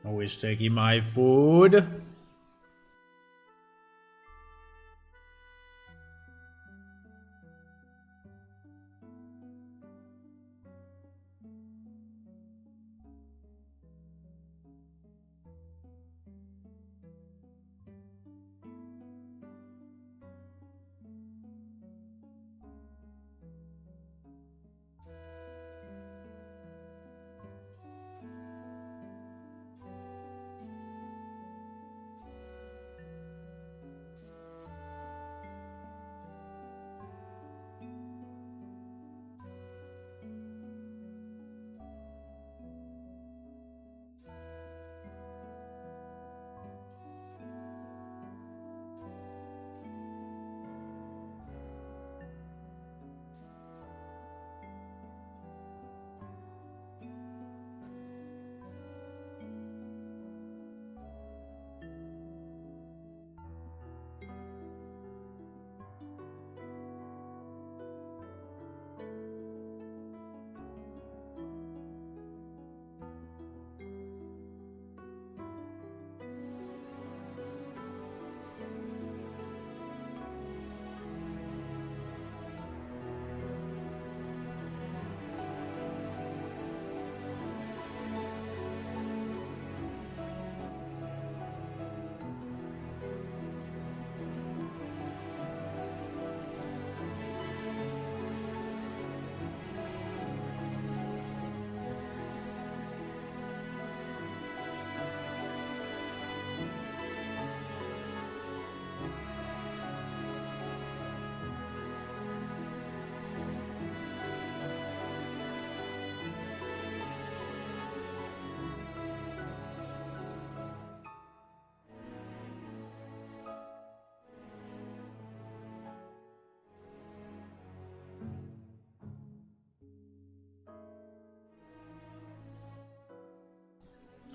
Always taking my food.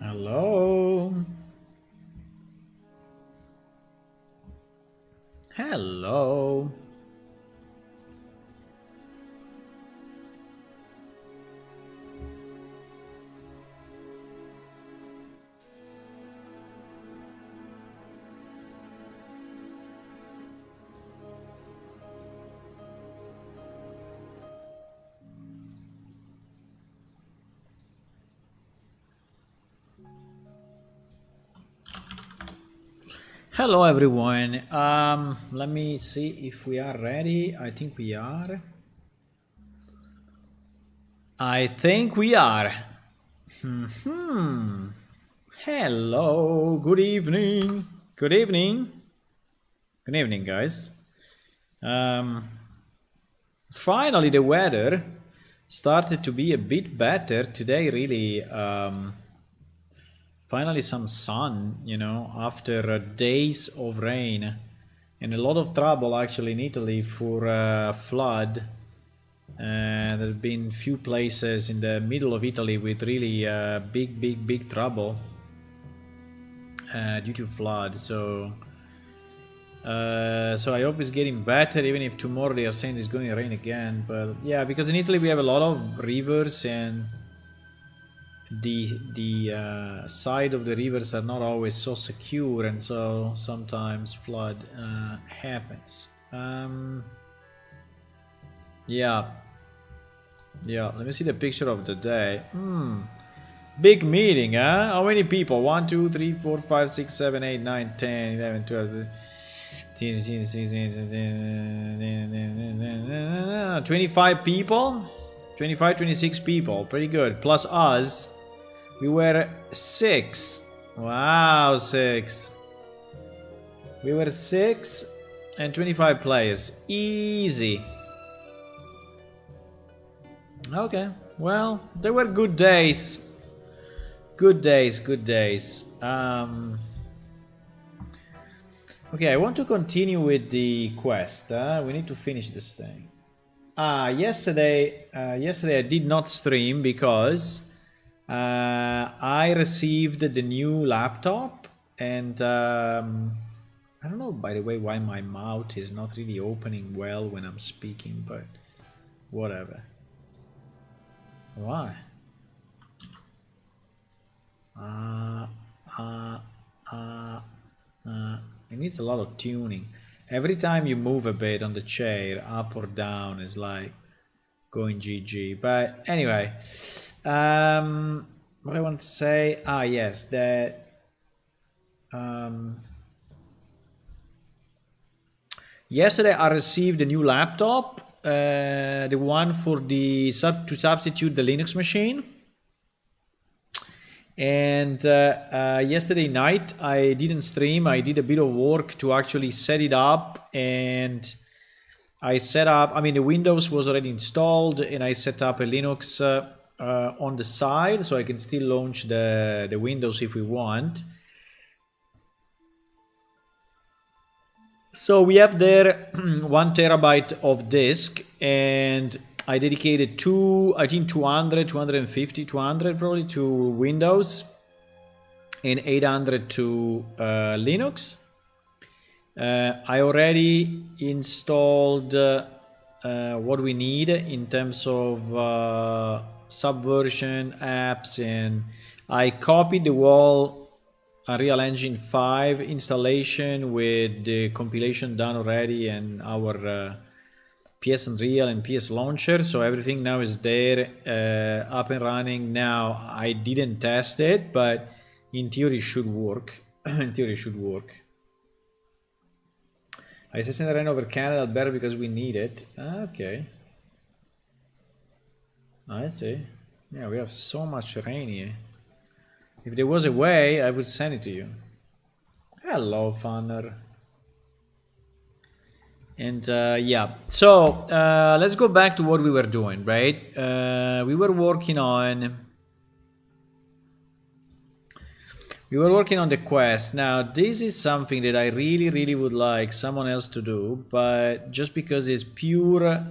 Hello. Hello. Hello everyone. Let me see if we are ready. I think we are. Hello. Good evening. Good evening. Good evening, guys. Finally, the weather started to be a bit better today. Really. Finally some sun, after days of rain and a lot of trouble actually in Italy for flood. There have been few places in the middle of Italy with really big trouble due to flood. So I hope it's getting better, even if tomorrow they are saying it's going to rain again. But yeah, because in Italy we have a lot of rivers, and the side of the rivers are not always so secure, and so sometimes flood happens. Yeah, let me see the picture of the day. Big meeting, huh? How many people? 1 2 3 4 5 6 7 8 9 10 11 12 25 people, 25 26 people. Pretty good. Plus us, we were 6. Wow, 6. We were 6 and 25 players. Easy. Okay, well, they were good days. Good days. Okay, I want to continue with the quest. We need to finish this thing. Yesterday I did not stream because I received the new laptop, and I don't know, by the way, why my mouth is not really opening well when I'm speaking, but whatever. Why? It needs a lot of tuning. Every time you move a bit on the chair, up or down, is like going GG. But anyway, what I want to say, yes, that yesterday I received a new laptop, the one for the to substitute the Linux machine. And yesterday night I didn't stream. I did a bit of work to actually set it up, and I set up, I mean, the Windows was already installed, and I set up a Linux on the side, so I can still launch the Windows if we want. So we have there 1 terabyte of disk, and I dedicated I think 200, 250, 200 probably to Windows, and 800 to Linux. I already installed what we need in terms of Subversion apps, and I copied the whole Unreal Engine 5 installation with the compilation done already, and our PS Unreal and PS Launcher, so everything now is there, up and running. Now I didn't test it, but in theory it should work. In theory it should work. I say send the rain over Canada better because we need it. Okay, I see. Yeah, we have so much rain here. If there was a way, I would send it to you. Hello, Funner. And yeah, so let's go back to what we were doing, right? We were working on the quest. Now, this is something that I really would like someone else to do, but just because it's pure,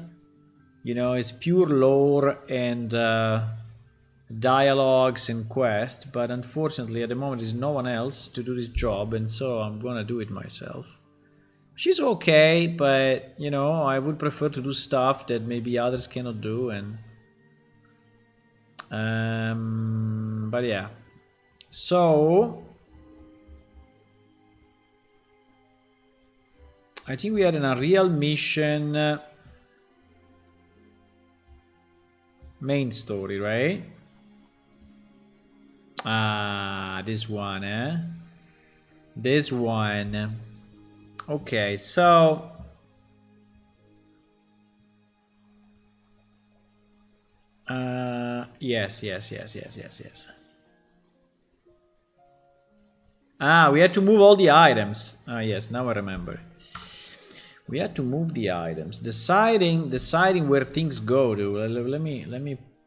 you know, it's pure lore and dialogues and quest, but unfortunately at the moment there's no one else to do this job, and so I'm gonna do it myself. She's okay, but you know, I would prefer to do stuff that maybe others cannot do, and but yeah. So I think we had an Unreal mission main story, right? This one, eh? This one. Okay, so yes. We had to move all the items. Yes, now I remember. We had to move the items, deciding where things go to.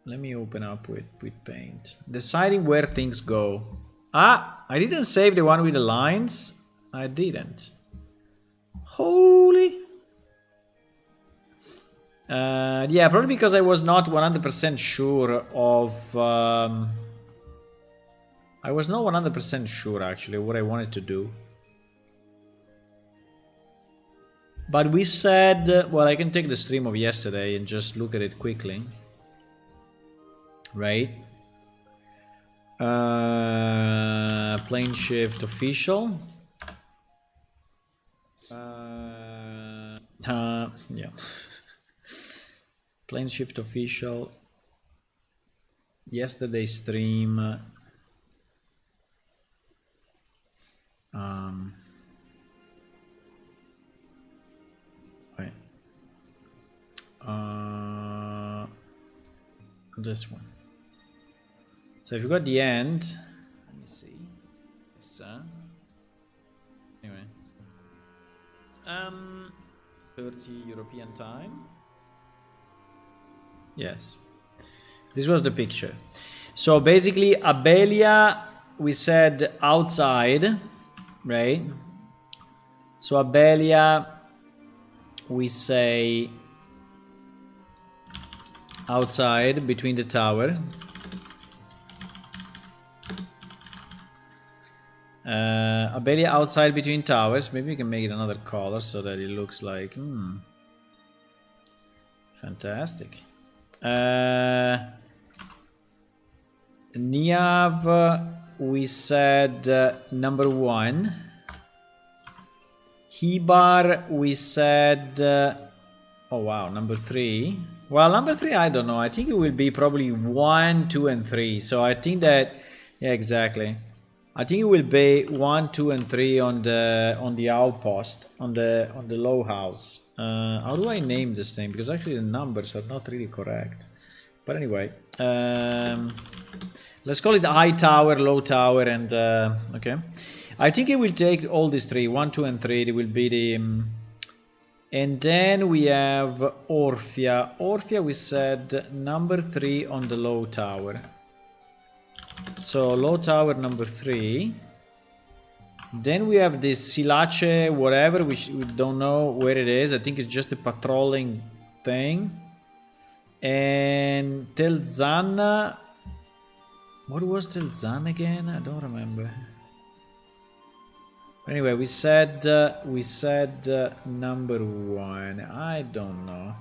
Let me open up with Paint. Deciding where things go. I didn't save the one with the lines. I didn't. Holy. Yeah, probably because I was not 100% sure of. I was not 100% sure actually what I wanted to do. But we said, well, I can take the stream of yesterday and just look at it quickly. Right? Plane shift official. Yeah. Plane shift official. Yesterday stream. Wait. This one. So if you got the end, let me see. Yes, anyway, 30 European time. Yes, this was the picture. So basically, Abelia, we said outside, right? So Abelia, we say outside between the tower. Abelia outside between towers. Maybe we can make it another color so that it looks like fantastic. Niav, we said number 1. Hibar, we said... oh wow, number 3. Well, number 3, I don't know. I think it will be probably 1, 2, and 3. So I think that... yeah, exactly. I think it will be 1, 2, and 3 on the outpost, on the low house. How do I name this thing? Because actually the numbers are not really correct. But anyway, let's call it high tower, low tower, and okay. I think it will take all these 3, 1, 2, and 3. It will be the... and then we have Orphia. Orphia, we said number 3 on the low tower. So low tower number 3. Then we have this Silace whatever, which we don't know where it is. I think it's just a patrolling thing. And Telzana. What was Telzana again? I don't remember. Anyway, we said number 1. I don't know.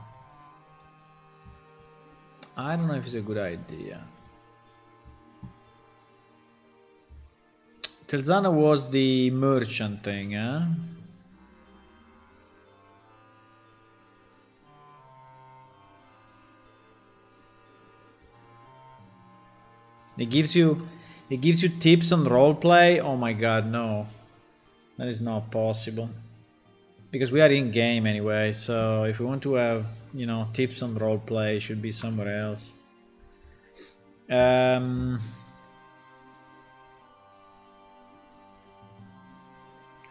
I don't know if it's a good idea. Telzana was the merchant thing, huh? It gives you tips on roleplay. Oh my god, no. That is not possible. Because we are in game anyway, so if we want to have, you know, tips on roleplay, it should be somewhere else.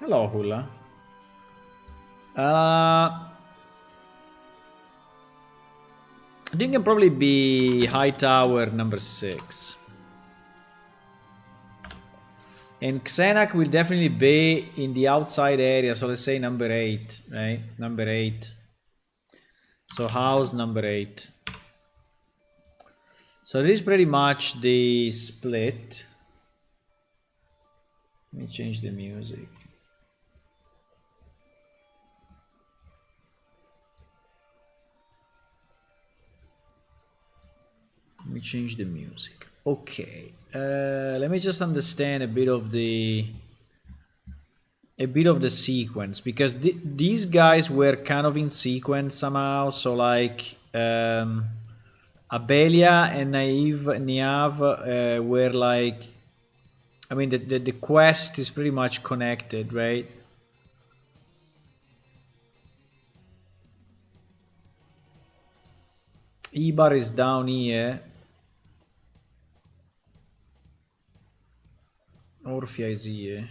Hello, Hula. I think it can probably be high tower number 6. And Xenak will definitely be in the outside area, so let's say number 8, right? Number 8. So house number 8. So this is pretty much the split. Let me change the music. Let me change the music. Okay. Let me just understand a bit of the sequence, because these guys were kind of in sequence somehow. So like Abelia and Niav were like, I mean the quest is pretty much connected, right? Ibar is down here. Orphia is here.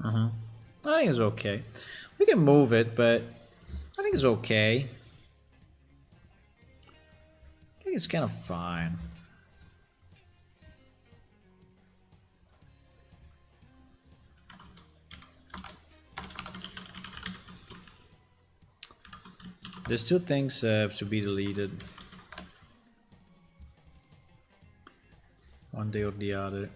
I think it's okay. We can move it, but I think it's okay. I think it's kind of fine. There's 2 things have to be deleted. One day or the other.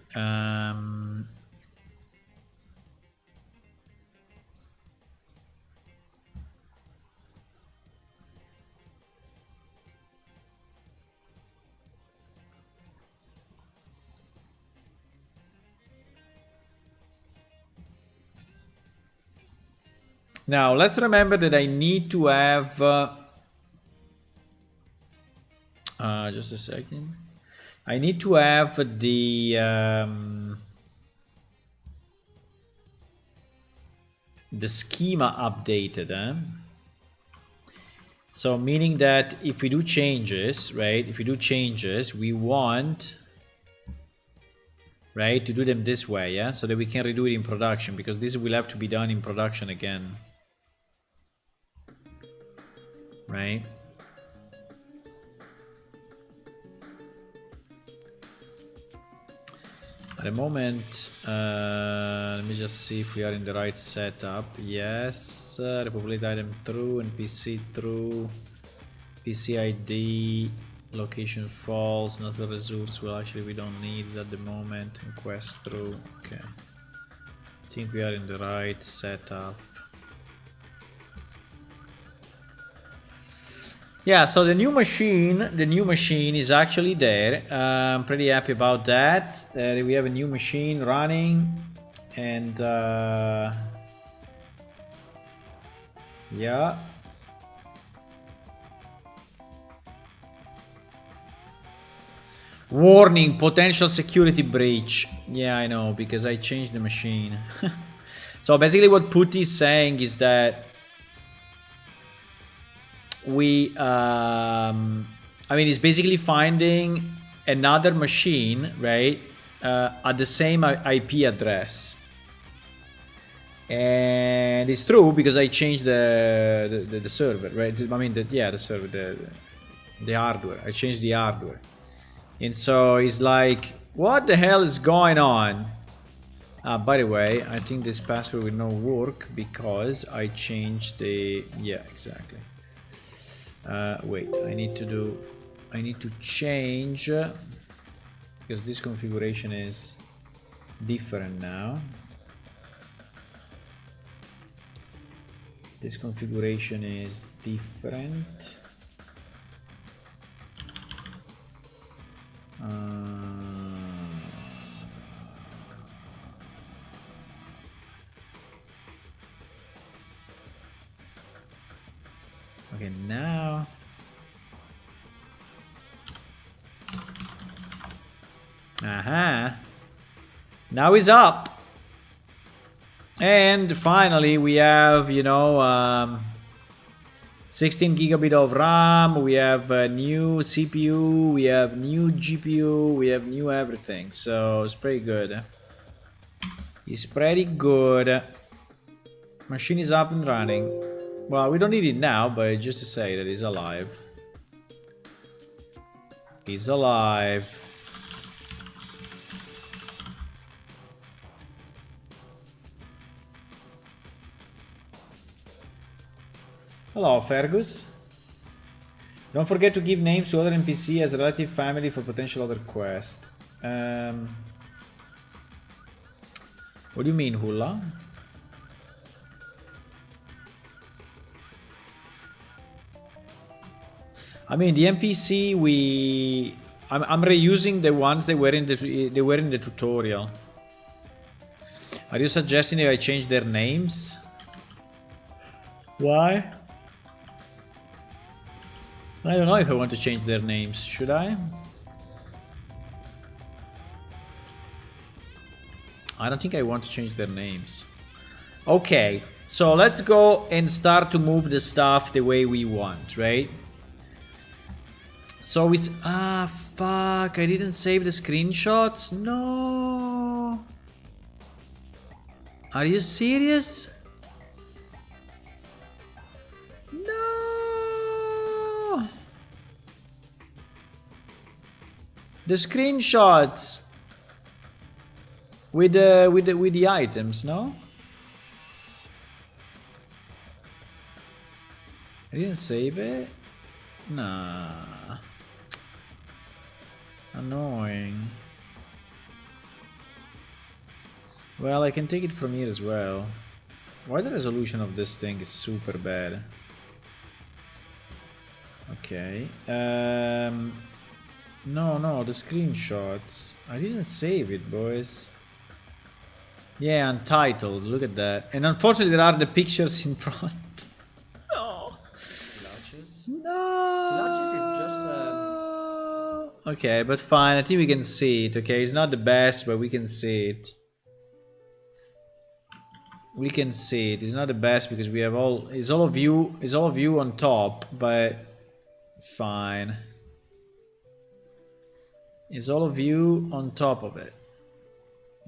Now, let's remember that I need to have... just a second. I need to have the schema updated. So meaning that if we do changes, right? If we do changes, we want... right, to do them this way, yeah? So that we can redo it in production, because this will have to be done in production again. Right? At the moment, let me just see if we are in the right setup. Yes, repopulate item true and PC true. PC ID, location false, not the results. Well, actually, we don't need it at the moment. And quest true. Okay. I think we are in the right setup. Yeah, so the new machine is actually there. I'm pretty happy about that. We have a new machine running, and yeah. Warning, potential security breach. Yeah, I know, because I changed the machine. So basically what Putty is saying is that we I mean, it's basically finding another machine, right, at the same IP address, and it's true because I changed the server, right? I mean, the server, the hardware. I changed the hardware, and so it's like, what the hell is going on? By the way, I think this password will not work because I changed the, yeah, exactly. Wait, I need to change, because this configuration is different now. This configuration is different. Okay, now now it's up, and finally we have, you know, 16 gigabit of RAM, we have a new CPU, we have new GPU, we have new everything, so it's pretty good. It's pretty good. Machine is up and running. Well, we don't need it now, but just to say that he's alive. He's alive. Hello, Fergus. Don't forget to give names to other NPC as relative family for potential other quests. What do you mean, Hula? I mean, the NPC I'm reusing the ones they were in the tutorial. Are you suggesting that I change their names? Why? I don't know if I want to change their names. Should I? I don't think I want to change their names. Okay, so let's go and start to move the stuff the way we want, right? So it's... fuck, I didn't save the screenshots? No! Are you serious? No! The screenshots with the items, no? I didn't save it? Nah. Annoying. Well, I can take it from here as well. Why the resolution of this thing is super bad? Okay. No, the screenshots. I didn't save it, boys. Yeah, untitled. Look at that. And unfortunately, there are the pictures in front. No. No. Okay, but fine. I think we can see it. Okay, it's not the best, but we can see it. We can see it. It's not the best because we have all. It's all of you. It's all of you on top, but fine. It's all of you on top of it.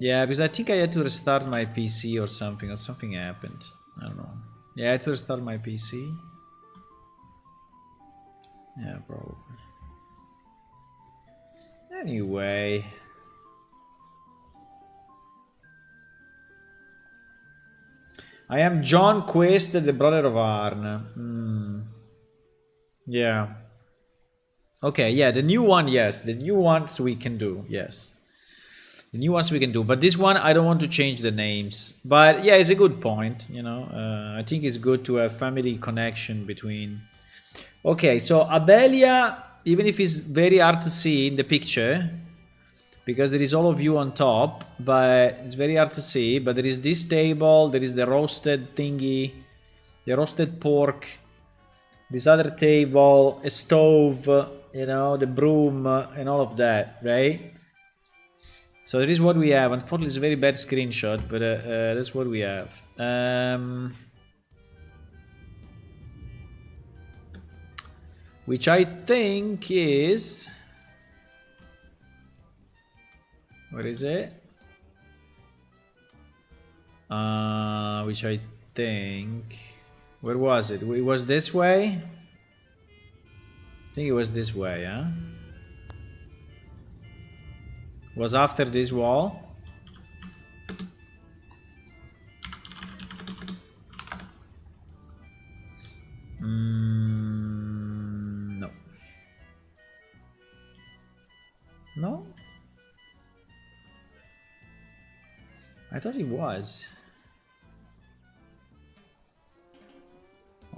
Yeah, because I think I had to restart my PC or something happened. I don't know. Yeah, I had to restart my PC. Yeah, probably. Anyway. I am John Quest, the brother of Arn. Yeah. Okay, yeah, the new one, yes. The new ones we can do, yes. The new ones we can do. But this one, I don't want to change the names. But yeah, it's a good point, you know. I think it's good to have family connection between Okay, so Abelia, even if it's very hard to see in the picture, because there is all of you on top, but it's very hard to see, but there is this table, there is the roasted thingy, the roasted pork, this other table, a stove, you know, the broom, and all of that, right? So that is what we have. Unfortunately, it's a very bad screenshot, but that's what we have. Which I think is... What is it? Which I think... Where was it? It was this way? I think it was this way, huh? Was after this wall? No. No? I thought it was.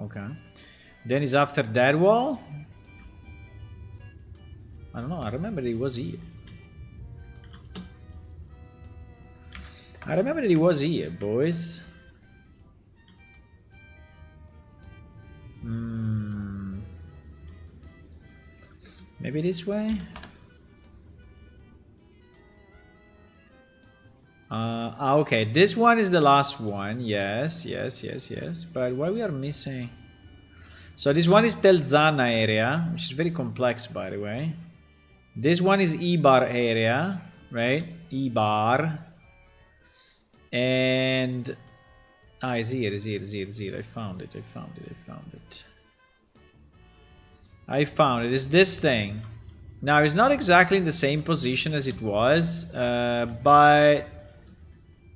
Okay. Then it's after that wall? I don't know, I remember it was here. I remember it was here, boys. Maybe this way? Okay, this one is the last one. Yes. But what we are missing? So this one is Telzana area, which is very complex, by the way. This one is Ibar area, right? Ibar. And... it's here. I found it. It's this thing. Now, it's not exactly in the same position as it was, but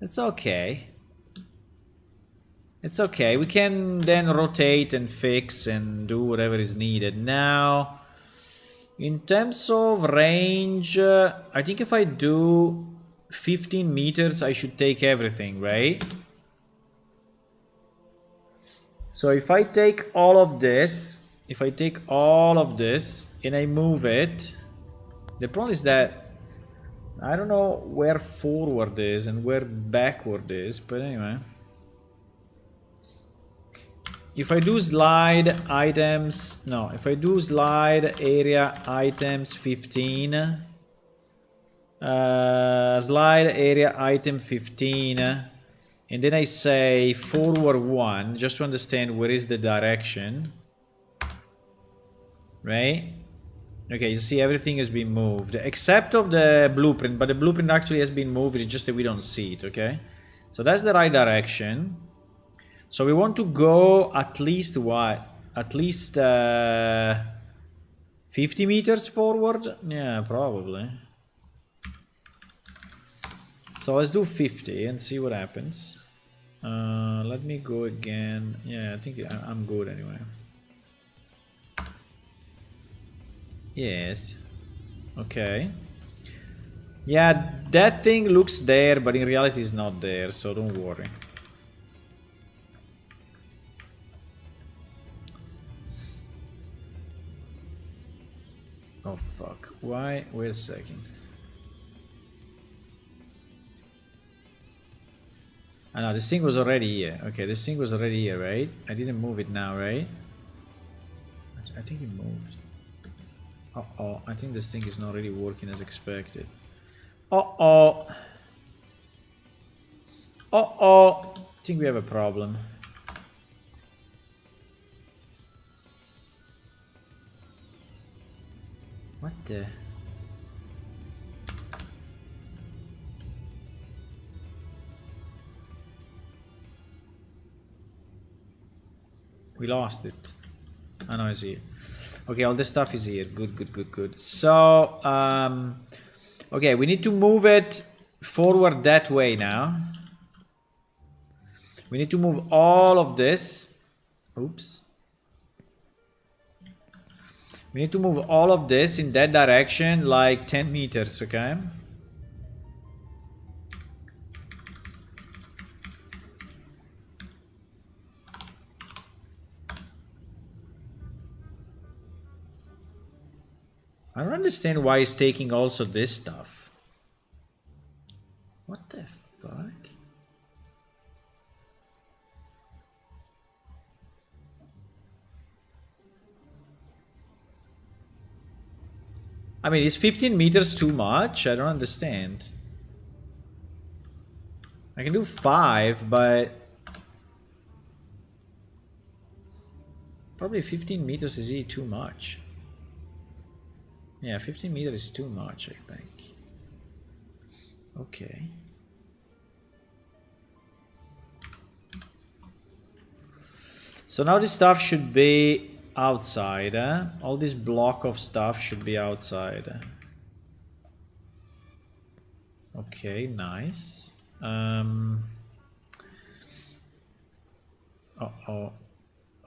it's okay. It's okay. We can then rotate and fix and do whatever is needed. Now, in terms of range, I think if I do 15 meters, I should take everything, right? So if I take all of this, and I move it, the problem is that I don't know where forward is and where backward is, but anyway. If I do slide items, no, if I do slide area items 15, slide area item 15, and then I say forward 1, just to understand where is the direction, right? Okay, you see everything has been moved, except of the blueprint, but the blueprint actually has been moved, it's just that we don't see it, okay? So that's the right direction. So we want to go at least what? At least 50 meters forward? Yeah, probably. So let's do 50 and see what happens. Let me go again. Yeah, I think I'm good anyway. Yes. Okay. Yeah, that thing looks there, but in reality it's not there, so don't worry. Oh fuck. Why? Wait a second. I know, this thing was already here. Okay, this thing was already here, right? I didn't move it now, right? I think it moved. Uh-oh, I think this thing is not really working as expected. Uh-oh. Uh-oh. I think we have a problem. What the... We lost it. I know, I see it. Okay, all this stuff is here. Good. So, okay, we need to move it forward that way now. We need to move all of this. Oops. We need to move all of this in that direction, like 10 meters, okay? I don't understand why he's taking also this stuff. What the fuck? I mean, is 15 meters too much? I don't understand. I can do 5, but probably 15 meters is too much. Yeah, 15 meters is too much, I think. Okay. So now this stuff should be outside. All this block of stuff should be outside. Okay, nice. Uh-oh.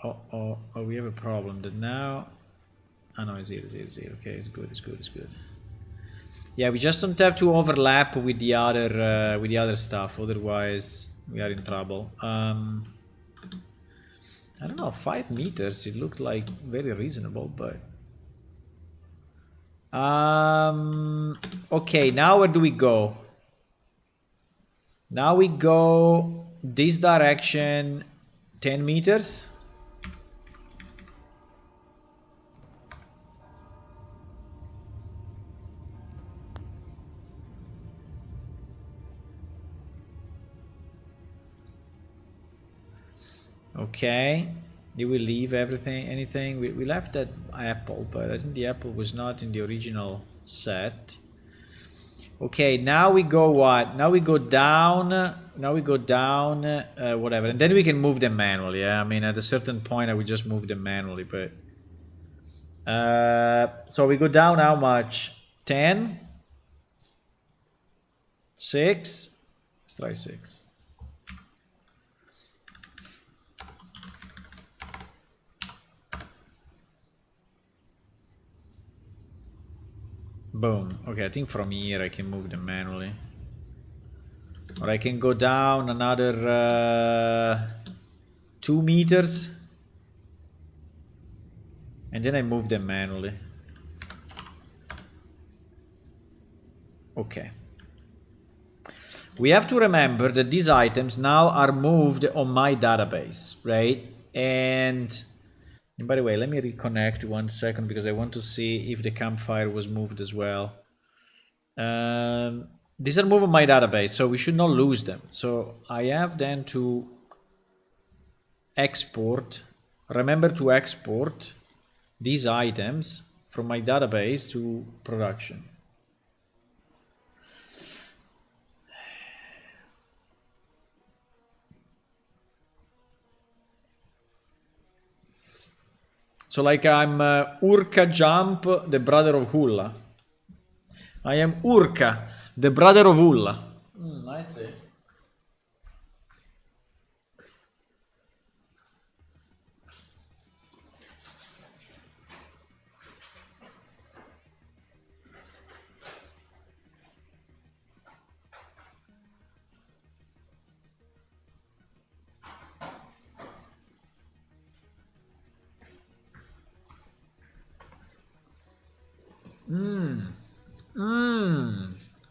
Uh-oh. Oh, we have a problem. That now... Oh no, it's here. Okay, it's good. Yeah, we just don't have to overlap with the other stuff, otherwise we are in trouble. I don't know, 5 meters, it looked like very reasonable, but... Okay, now where do we go? Now we go this direction 10 meters. Okay, did we leave anything? We left that apple, but I think the apple was not in the original set. Okay, now we go what? Now we go down, whatever. And then we can move them manually, yeah? I mean, at a certain point I would just move them manually, but... so we go down how much? 10? 6? Let's try 6. Boom. Okay, I think from here I can move them manually. Or I can go down another 2 meters. And then I move them manually. Okay. We have to remember that these items now are moved on my database, right? And by the way, let me reconnect 1 second because I want to see if the campfire was moved as well. These are moved on my database, so we should not lose them. So I have then to export, remember to export these items from my database to production. So like I'm Urka Jump, the brother of Hulla. I am Urka, the brother of Hulla. I see.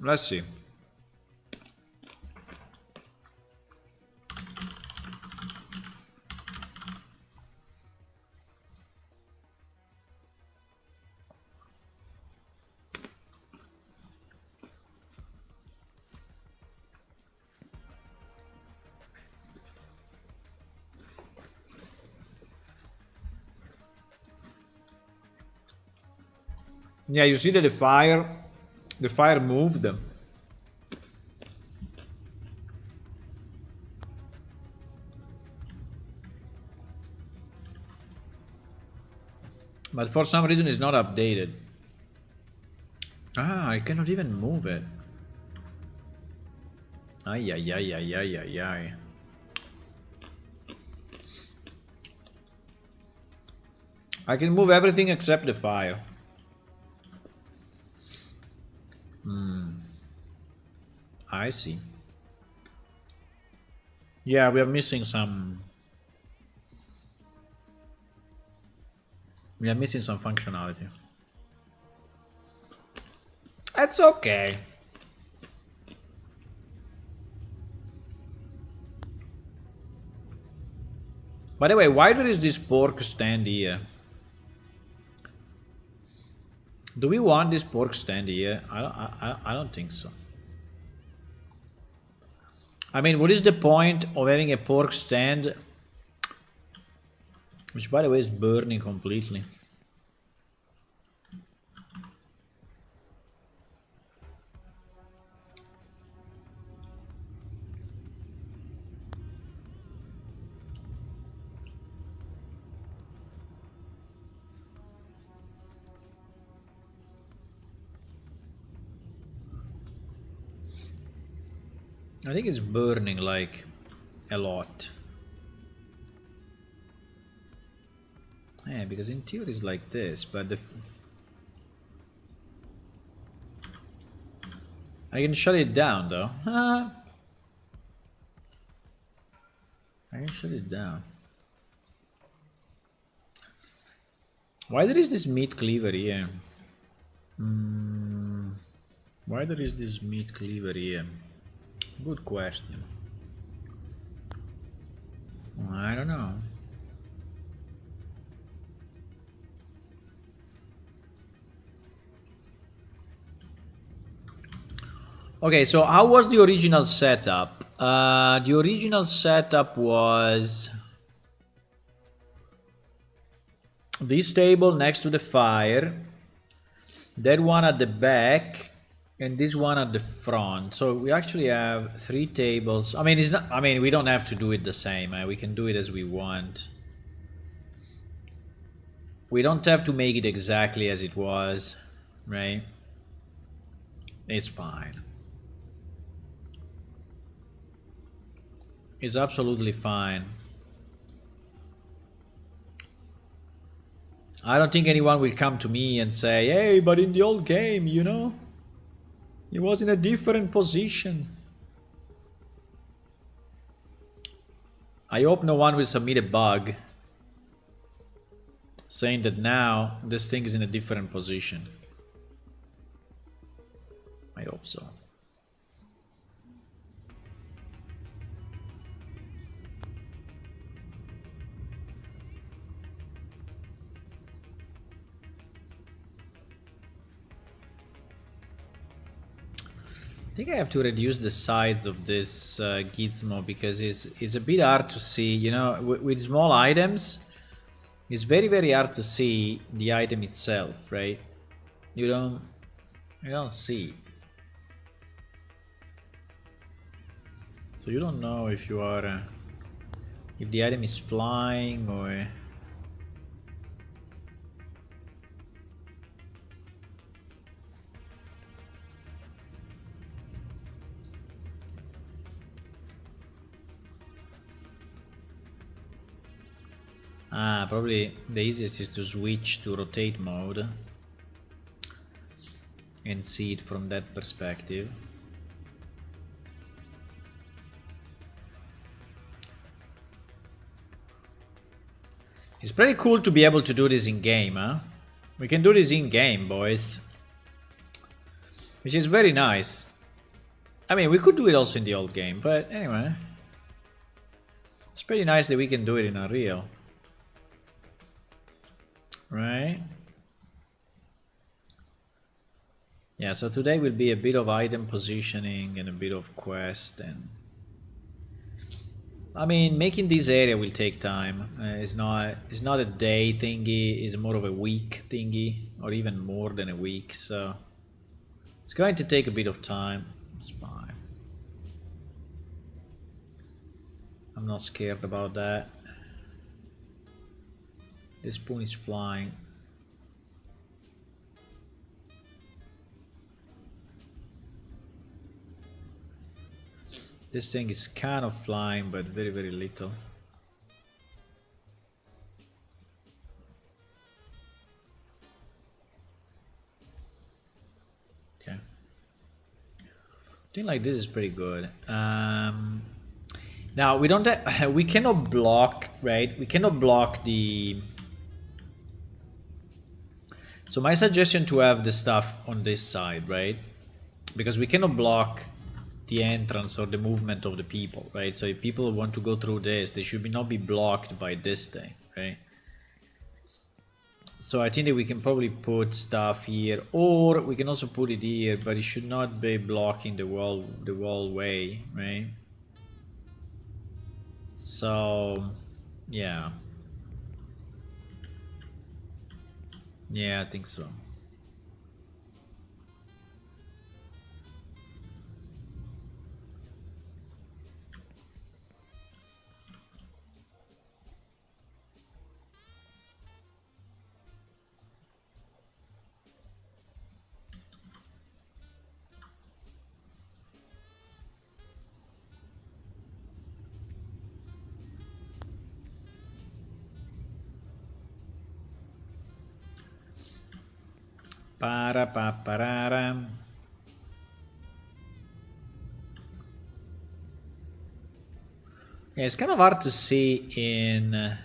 Let's see. Yeah, you see that the fire moved. But for some reason it's not updated. Ah, I cannot even move it. Ay, ay, ay, ay, ay, ay, ay. I can move everything except the fire. I see. Yeah, we are missing some... We are missing some functionality. That's okay. By the way, why there is this pork stand here? Do we want this pork stand here? I don't think so. I mean, what is the point of having a pork stand? Which, by the way, is burning completely. I think it's burning like a lot. Yeah, because in theory it's like this, but I can shut it down though. I can shut it down. Why there is this meat cleaver here? Why there is this meat cleaver here? Good question. I don't know. Okay, so how was the original setup? The original setup was this table next to the fire, that one at the back, and this one at the front. So we actually have 3 tables. I mean, it's not. I mean, we don't have to do it the same. We can do it as we want. We don't have to make it exactly as it was, right? It's fine. It's absolutely fine. I don't think anyone will come to me and say, hey, but in the old game, you know, he was in a different position. I hope no one will submit a bug saying that now this thing is in a different position. I hope so. I think I have to reduce the size of this gizmo because it's a bit hard to see. You know, with small items, it's very hard to see the item itself, right? You don't see. So you don't know if you are if the item is flying or. Probably the easiest is to switch to rotate mode and see it from that perspective. It's pretty cool to be able to do this in game, huh? We can do this in game, boys. Which is very nice. I mean, we could do it also in the old game, but anyway. It's pretty nice that we can do it in Unreal. Right? Yeah, so today will be a bit of item positioning and a bit of quest, and I mean, making this area will take time. It's not a day thingy, it's more of a week thingy, or even more than a week, so it's going to take a bit of time. It's fine. I'm not scared about that. This spoon is flying. This thing is kind of flying, but very little. Okay. I think like this is pretty good. Now we don't. We cannot block, right? We cannot block the. So my suggestion to have the stuff on this side, right? because we cannot block the entrance or the movement of the people, right? So if people want to go through this, they should not be blocked by this thing, right? So I think that we can probably put stuff here, or we can also put it here, but it should not be blocking the wall way, right? So yeah, I think so. Para pa parara. Yeah, it's kind of hard to see in.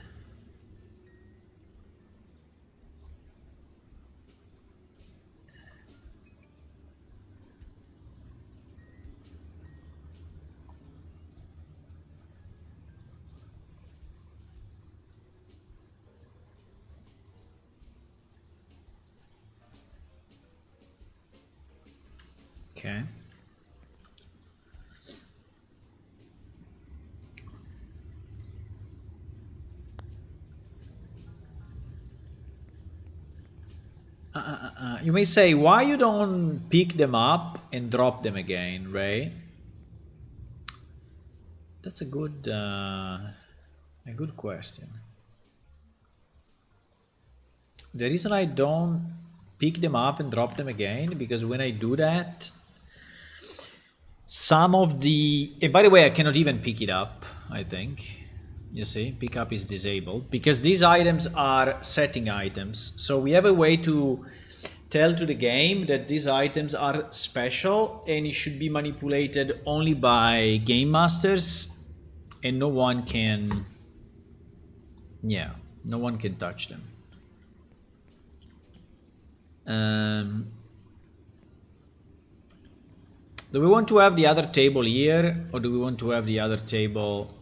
Okay. You may say, why you don't pick them up and drop them again, right? That's a good question. The reason I don't pick them up and drop them again, because when I do that, some of the, and by the way, I cannot even pick it up, I think. You see, pickup is disabled because these items are setting items. So we have a way to tell to the game that these items are special and it should be manipulated only by game masters, and no one can, no one can touch them. Do we want to have the other table here, or do we want to have the other table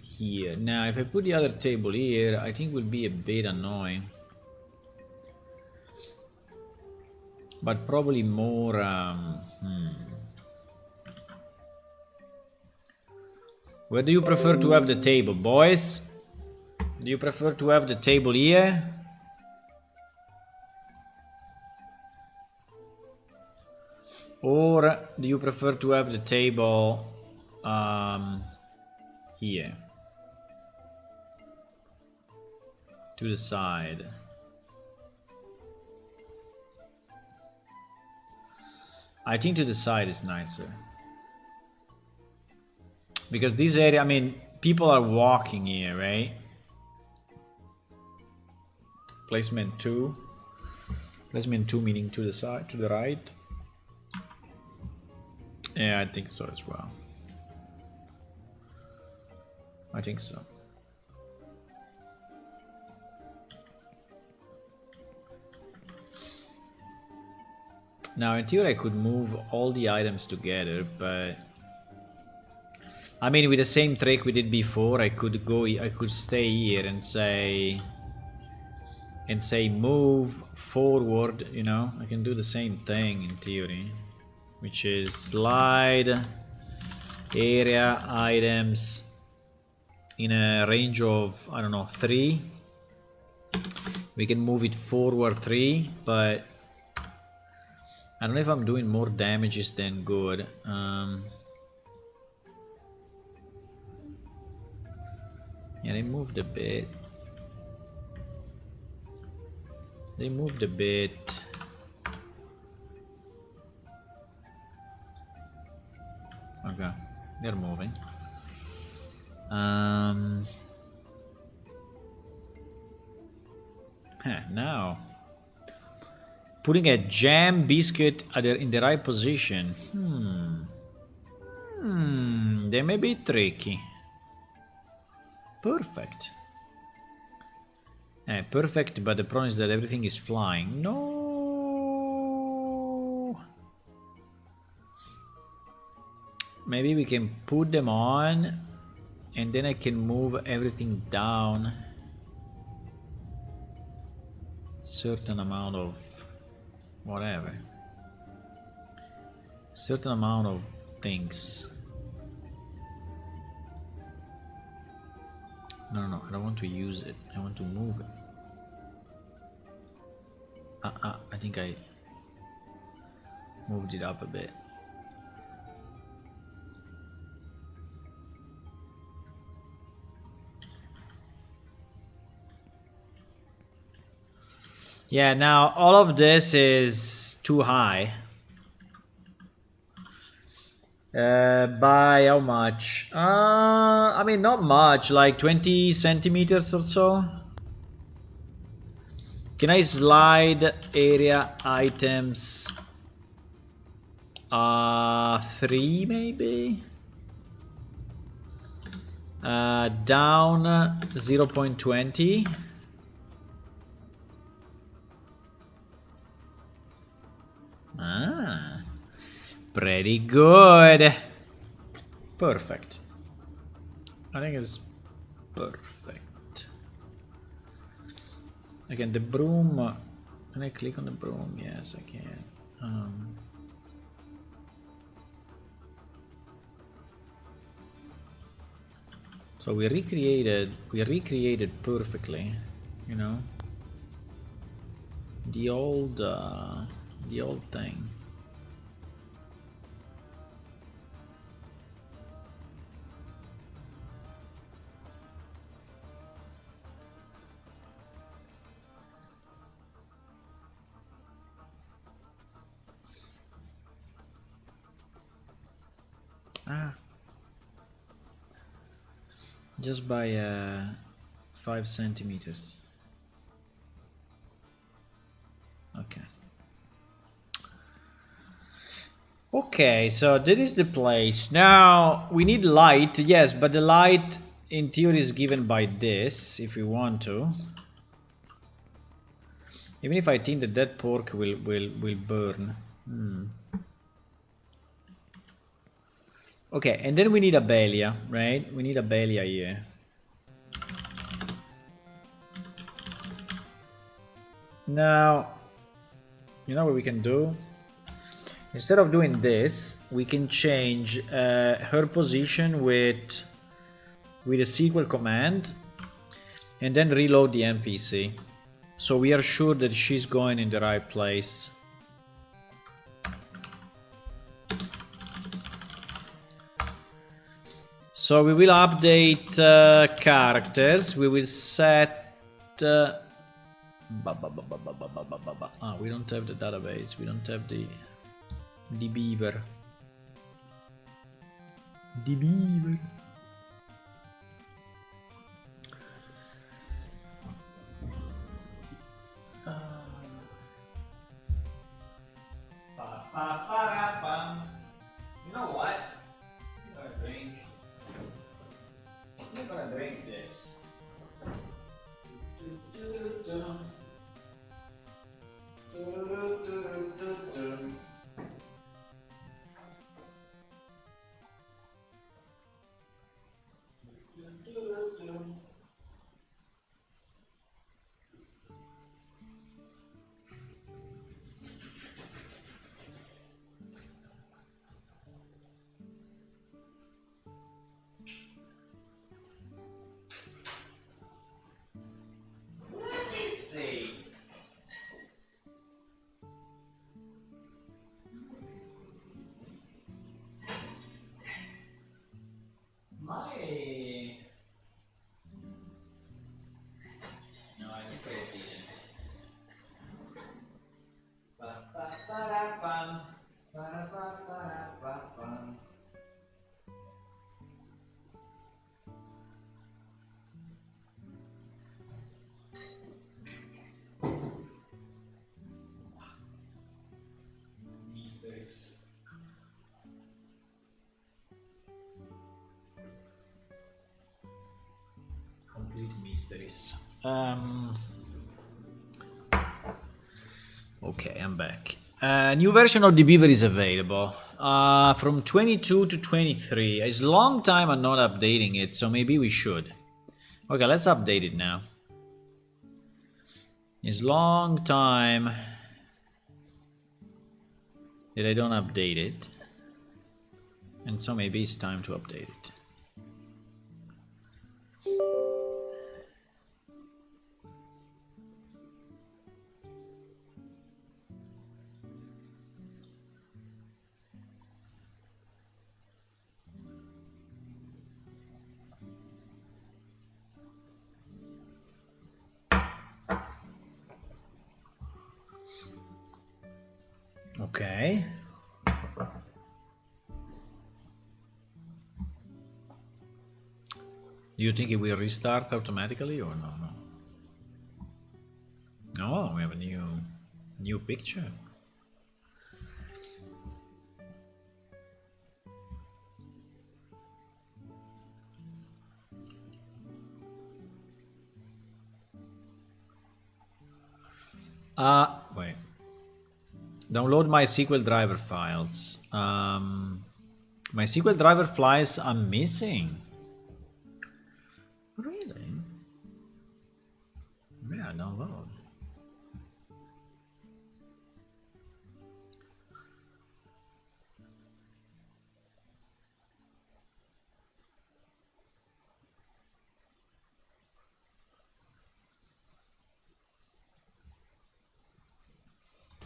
here? Now, if I put the other table here, I think it will be a bit annoying. But probably more... Where do you prefer to have the table, boys? Do you prefer to have the table here? Or do you prefer to have the table here? To the side. I think to the side is nicer. Because this area, I mean, people are walking here, right? Placement 2. Placement 2 meaning to the side, to the right. Yeah, I think so as well. I think so. Now, in theory, I could move all the items together, but I mean, with the same trick we did before, I could stay here and say move forward. You know, I can do the same thing in theory, which is slide area items in a range of, I don't know, 3. We can move it forward 3, but I don't know if I'm doing more damages than good. Yeah, they moved a bit. They moved a bit. Okay, they're moving. Now putting a jam biscuit in the right position. They may be tricky. Perfect. Perfect, but the problem is that everything is flying. No. maybe we can put them on and then I can move everything down certain amount of whatever, certain amount of things. No, I don't want to use it, I want to move it. I think I moved it up a bit. Yeah, now all of this is too high. By how much? I mean, not much, like 20 centimeters or so. Can I slide area items? 3 maybe? Down 0.20. Pretty good. Perfect. I think it's perfect. Again, the broom. Can I click on the broom? Yes, I can. So we recreated perfectly, you know, the old thing. Just by 5 centimeters. Okay, so that is the place. Now we need light, yes, but the light in theory is given by this if we want to. Even if I think that that pork will burn. Okay, and then we need a Belia, right? We need a Belia here. Now, you know what we can do? Instead of doing this, we can change her position with a SQL command and then reload the NPC. So we are sure that she's going in the right place. So we will update characters. We will set... we don't have the database. We don't have the beaver. The beaver. You know what? I'm gonna drink this. Mysteries. Complete mysteries. Okay, I'm back. New version of the Beaver is available from 22 to 23. It's a long time I'm not updating it, so maybe we should. Okay, let's update it now. It's long time that I don't update it, and so maybe it's time to update it. Okay. Do you think it will restart automatically or no? No, we have a new picture. Wait. Download my SQL driver files. My SQL driver files are missing. Really? Yeah, download.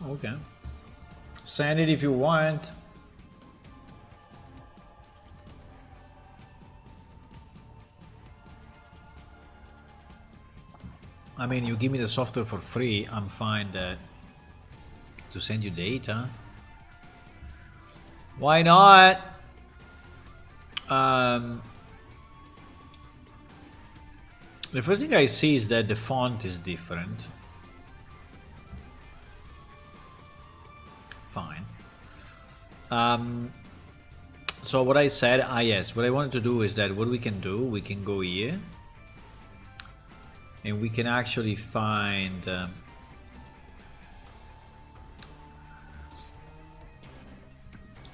Okay. Send it if you want. I mean, you give me the software for free, I'm fine to send you data. Why not? The first thing I see is that the font is different. Fine. So what I said, yes, what I wanted to do is that what we can do, we can go here and we can actually find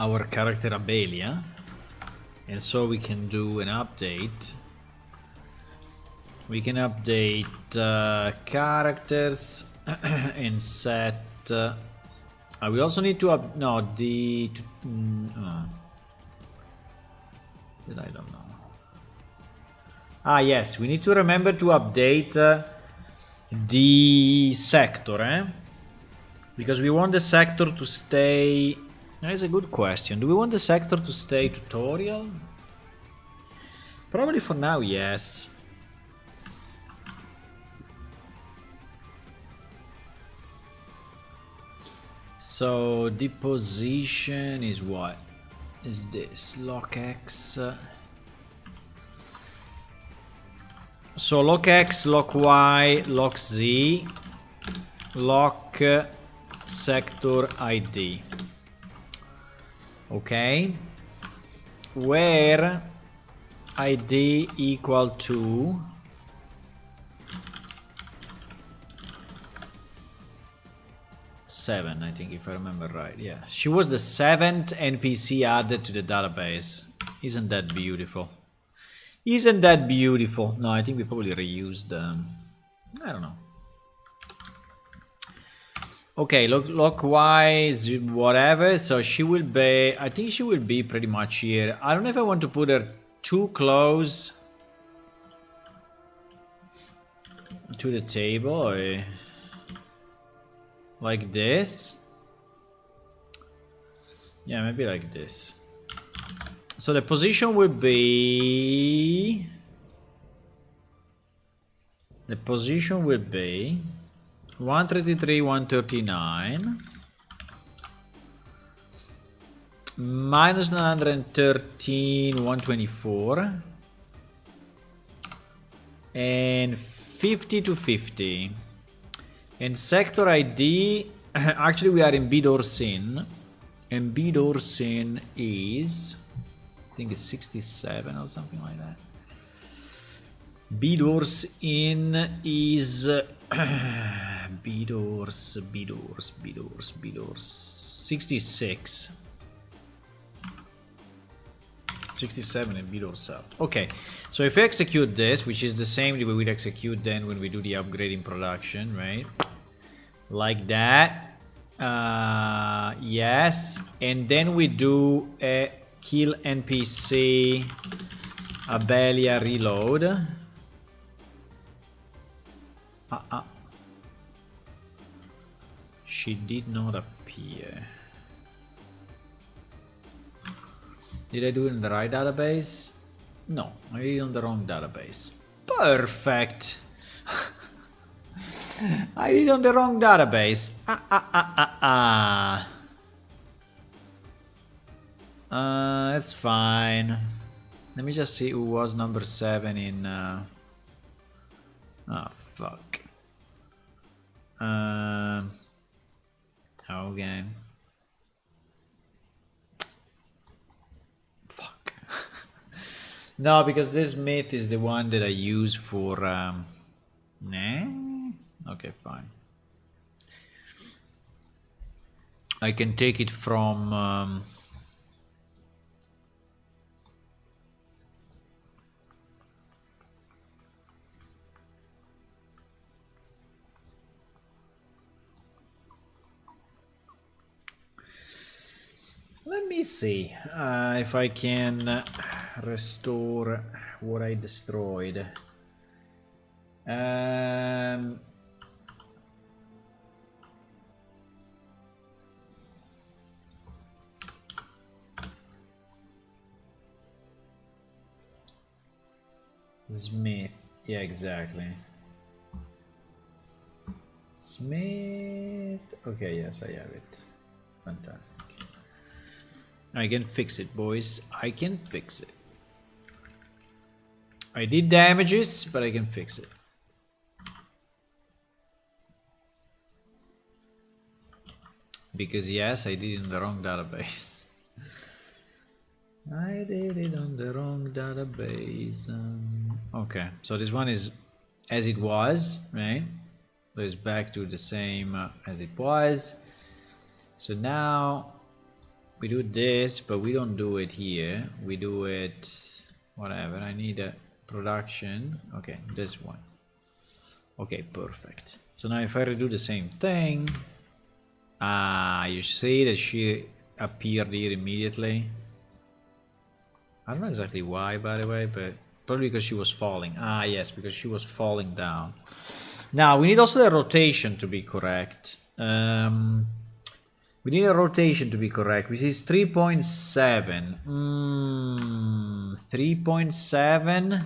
our character Abelia, and so we can do an update. We can update characters and set we also need to I don't know. Yes, we need to remember to update the sector, because we want the sector to stay. That's a good question. Do we want the sector to stay tutorial? Probably for now, yes. So the position is what? Is this lock X? So lock X, lock Y, lock Z, lock sector ID. Okay, where ID equal to seven, I think, if I remember right. Yeah, she was the 7th NPC added to the database. Isn't that beautiful? Isn't that beautiful? No, I think we probably reused I don't know. Okay, look wise, whatever. So she will be, I think she will be pretty much here. I don't know if I want to put her too close to the table or like this. Yeah, maybe like this. So the position will be 133, 139 minus 913, 124 and 50 to 50. And sector ID, actually we are in Bidorsin, and Bidorsin is, I think it's 67 or something like that. Bidorsin is B-doors. 66. 67 and B-doors out. Okay, so if we execute this, which is the same we would execute then when we do the upgrade in production, right? Like that. Yes, and then we do a kill NPC Abelia reload. She did not appear. Did I do it in the right database? No, I did it on the wrong database. Perfect. I did it on the wrong database. That's fine. Let me just see who was number 7 in... Oh, fuck. Okay. Fuck. No, because this myth is the one that I use for... Nah? Okay, fine. I can take it from... Let me see if I can restore what I destroyed. Smith. Yeah, exactly. Smith. Okay, yes, I have it. Fantastic. I can fix it, boys. I can fix it. I did damages, but I can fix it. Because yes, I did it in the wrong database. I did it on the wrong database. Okay, so this one is as it was, right? So it's back to the same as it was. So now we do this, but we don't do it here. We do it, whatever. I need a production. Okay, this one. Okay, perfect. So now if I redo the same thing, you see that she appeared here immediately. I don't know exactly why, by the way, but probably because she was falling. Yes, because she was falling down. Now, we need also the rotation to be correct. We need a rotation to be correct, which is 3.7. 3.7?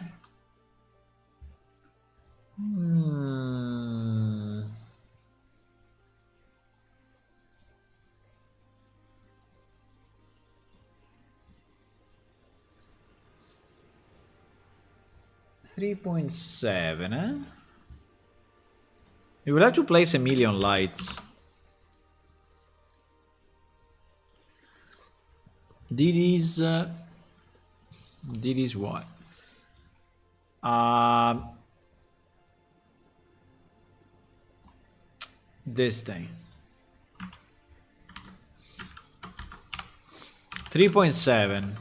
3.7, eh? We will have to place a million lights. This is what? This thing. 3.7.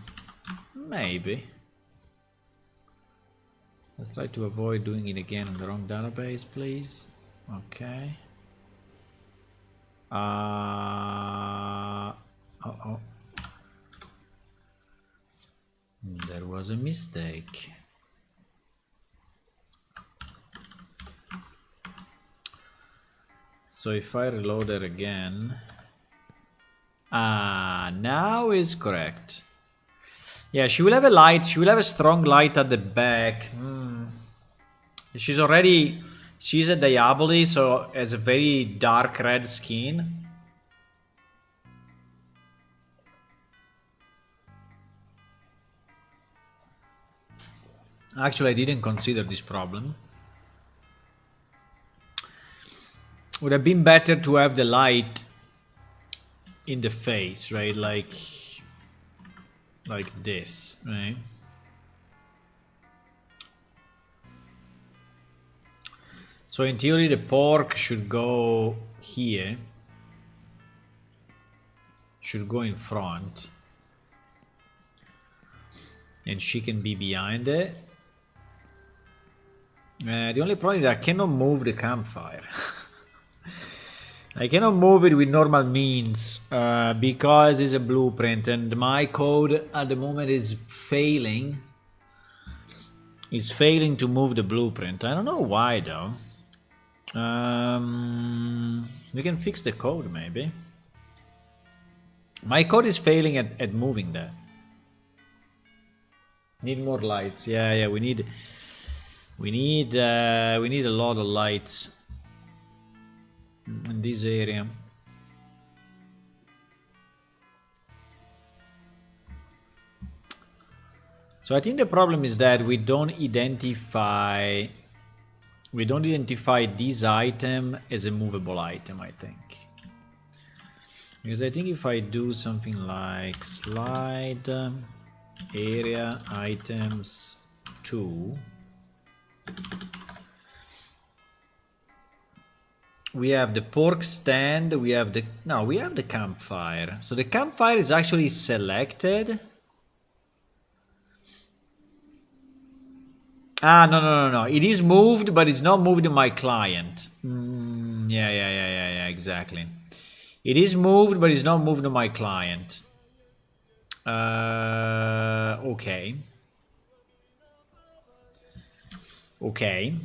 Maybe. Let's try to avoid doing it again on the wrong database, please. Okay. Uh-oh. There was a mistake. So if I reload it again... now is correct. Yeah, she will have a light. She will have a strong light at the back. She's a Diaboli, so has a very dark red skin. Actually, I didn't consider this problem. Would have been better to have the light in the face, right? Like this, right? So in theory the pork should go here. Should go in front. And she can be behind it. The only problem is I cannot move the campfire. I cannot move it with normal means because it's a blueprint and my code at the moment is failing. It's failing to move the blueprint. I don't know why though. We can fix the code maybe. My code is failing at moving that. Need more lights. Yeah, we need a lot of lights in this area. So I think the problem is that we don't identify this item as a movable item, I think. Because I think if I do something like slide area items 2, we have the pork stand, we have the campfire. So the campfire is actually selected. Ah, no. It is moved, but it's not moved in my client. Yeah, exactly. It is moved, but it's not moved to my client. Okay.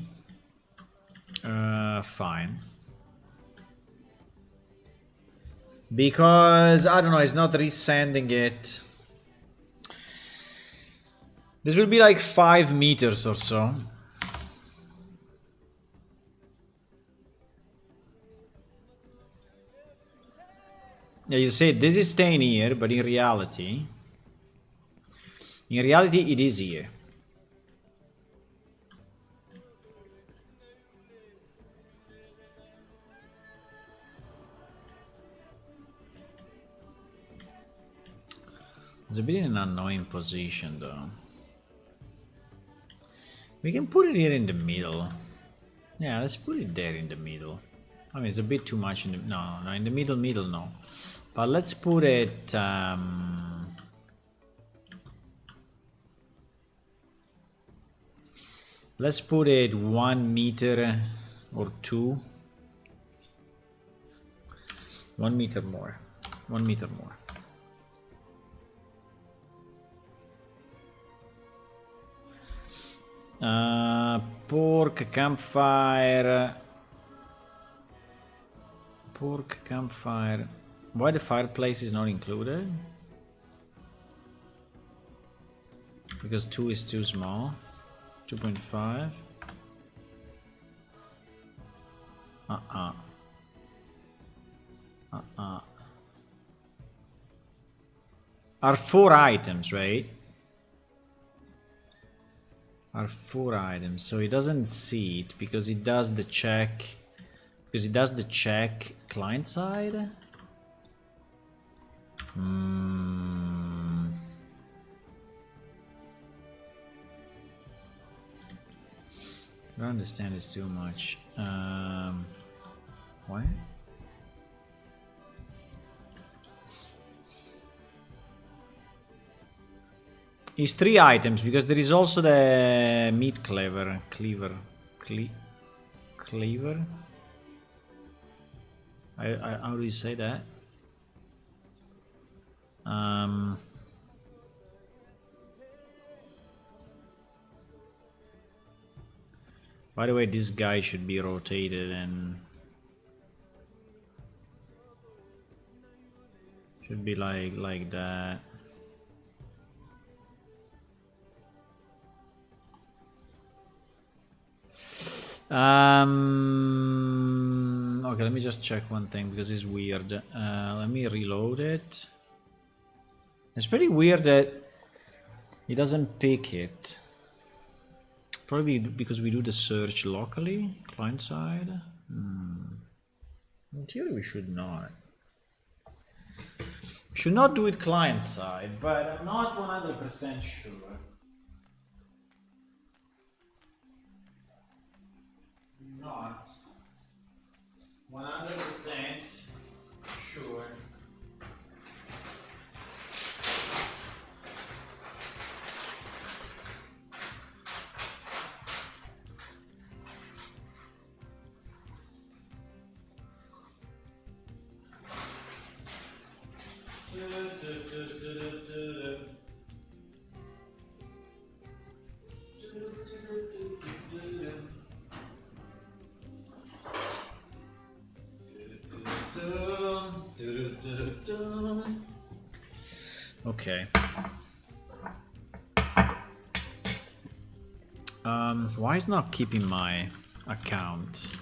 Fine. Because, I don't know, it's not resending it. This will be like 5 meters or so. Yeah, you say this is staying here, but in reality it is here. It's a bit in an annoying position though. We can put it here in the middle. Yeah, let's put it there in the middle. I mean, it's a bit too much in the... No, in the middle, no. But let's put it... let's put it 1 meter or 2. 1 meter more. 1 meter more. Pork campfire. Why the fireplace is not included? Because 2 is too small. 2.5. Are 4 items, right? Are 4 items, so it doesn't see it because it does the check. Because it does the check client side. I don't understand this too much. Why? It's 3 items because there is also the meat cleaver. How do you say that? By the way, this guy should be rotated and should be like that. Okay, let me just check one thing because it's weird. Let me reload it. It's pretty weird that it doesn't pick it. Probably because we do the search locally, client side. In theory, we should not. We should not do it client side, but I'm not 100% sure. No, not 100% sure. Okay. Why is not keeping my account?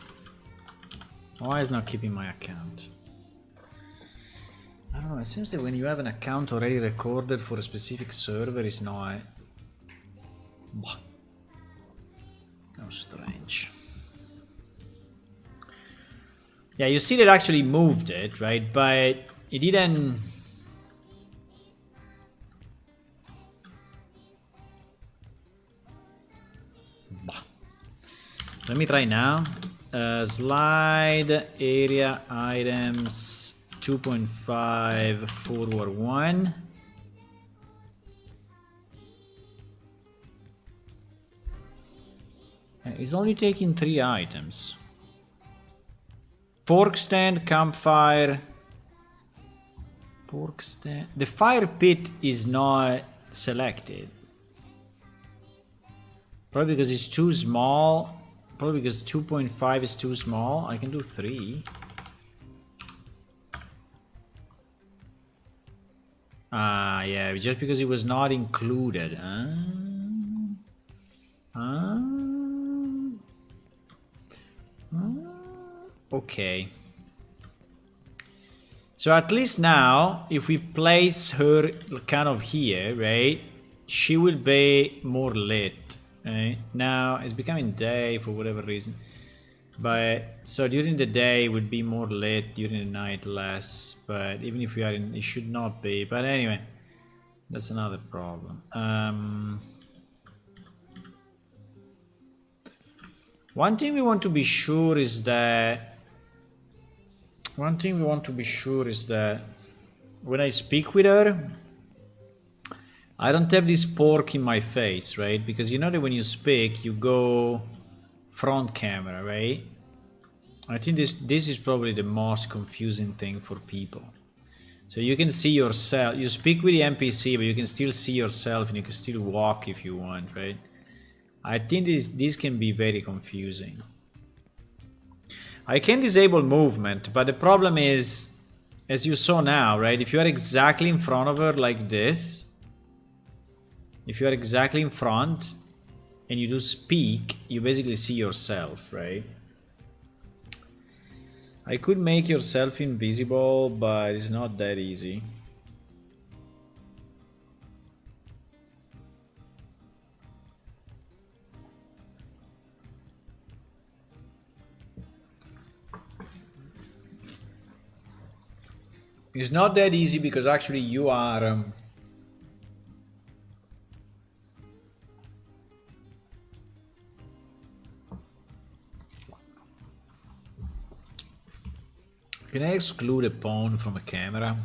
Why is not keeping my account? I don't know, it seems that when you have an account already recorded for a specific server, it's not... How strange. Yeah, you see that actually moved it, right? But it didn't... Let me try now. Slide area items 2.5 forward 1. It's only taking 3 items. Fork stand, campfire. Fork stand. The fire pit is not selected. Probably because it's too small. Probably because 2.5 is too small. I can do 3. Ah, yeah, just because it was not included. Okay. So at least now, if we place her kind of here, right, she will be more lit. Right? Now it's becoming day for whatever reason, but so during the day it would be more lit, during the night less. But even if we are in, it should not be. But anyway, that's another problem. One thing we want to be sure is that when I speak with her, I don't have this pork in my face, right? Because you know that when you speak, you go front camera, right? I think this is probably the most confusing thing for people. So you can see yourself, you speak with the NPC, but you can still see yourself and you can still walk if you want, right? I think this can be very confusing. I can disable movement, but the problem is, as you saw now, right? If you are exactly in front of her like this, if you are exactly in front and you do speak, you basically see yourself, right? I could make yourself invisible, but it's not that easy. It's not that easy because actually you are... Can I exclude a pawn from a camera?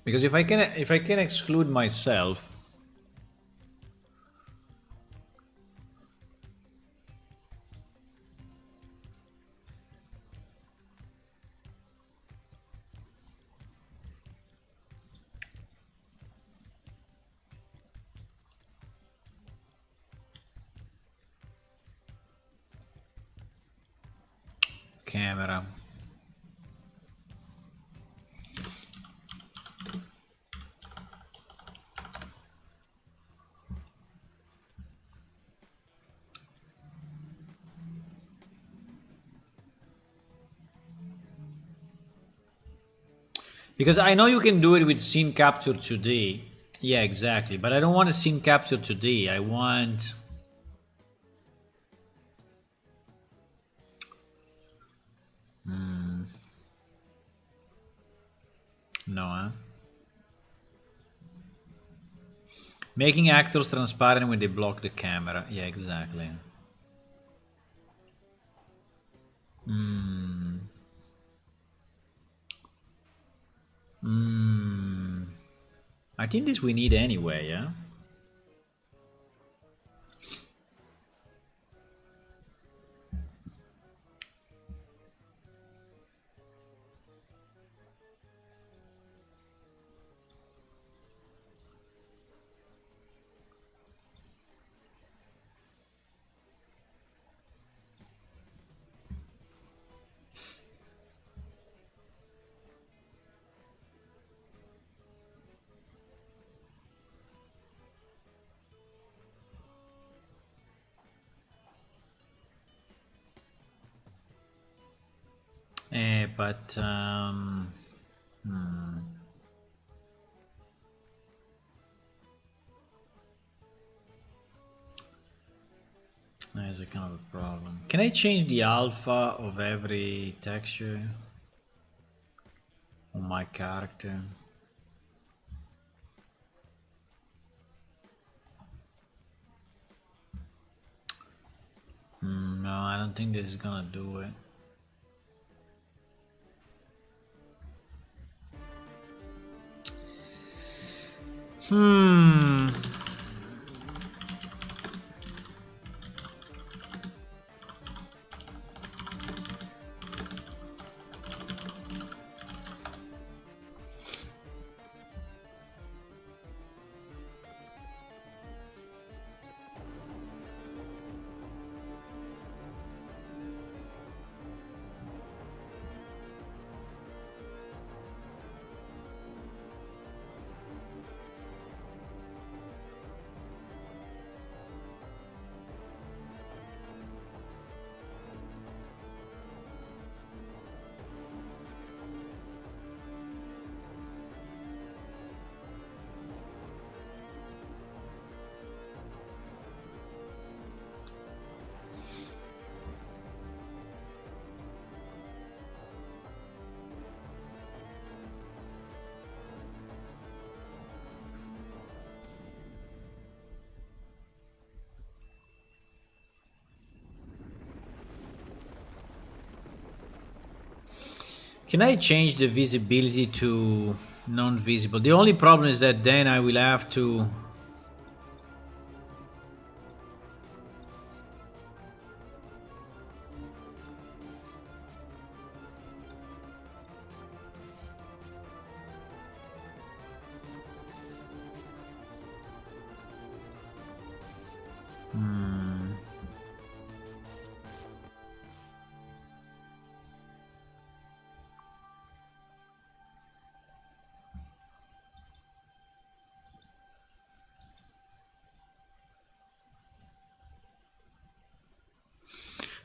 Because if I can exclude myself, camera. Because I know you can do it with scene capture 2D. Yeah, exactly. But I don't want a scene capture 2D. I want... No, huh? Making actors transparent when they block the camera. Yeah, exactly. Hmm. Hmm. I think this we need anyway, yeah? But that's a kind of a problem. Can I change the alpha of every texture on my character? No, I don't think this is gonna do it. Hmm. Can I change the visibility to non-visible? The only problem is that then I will have to.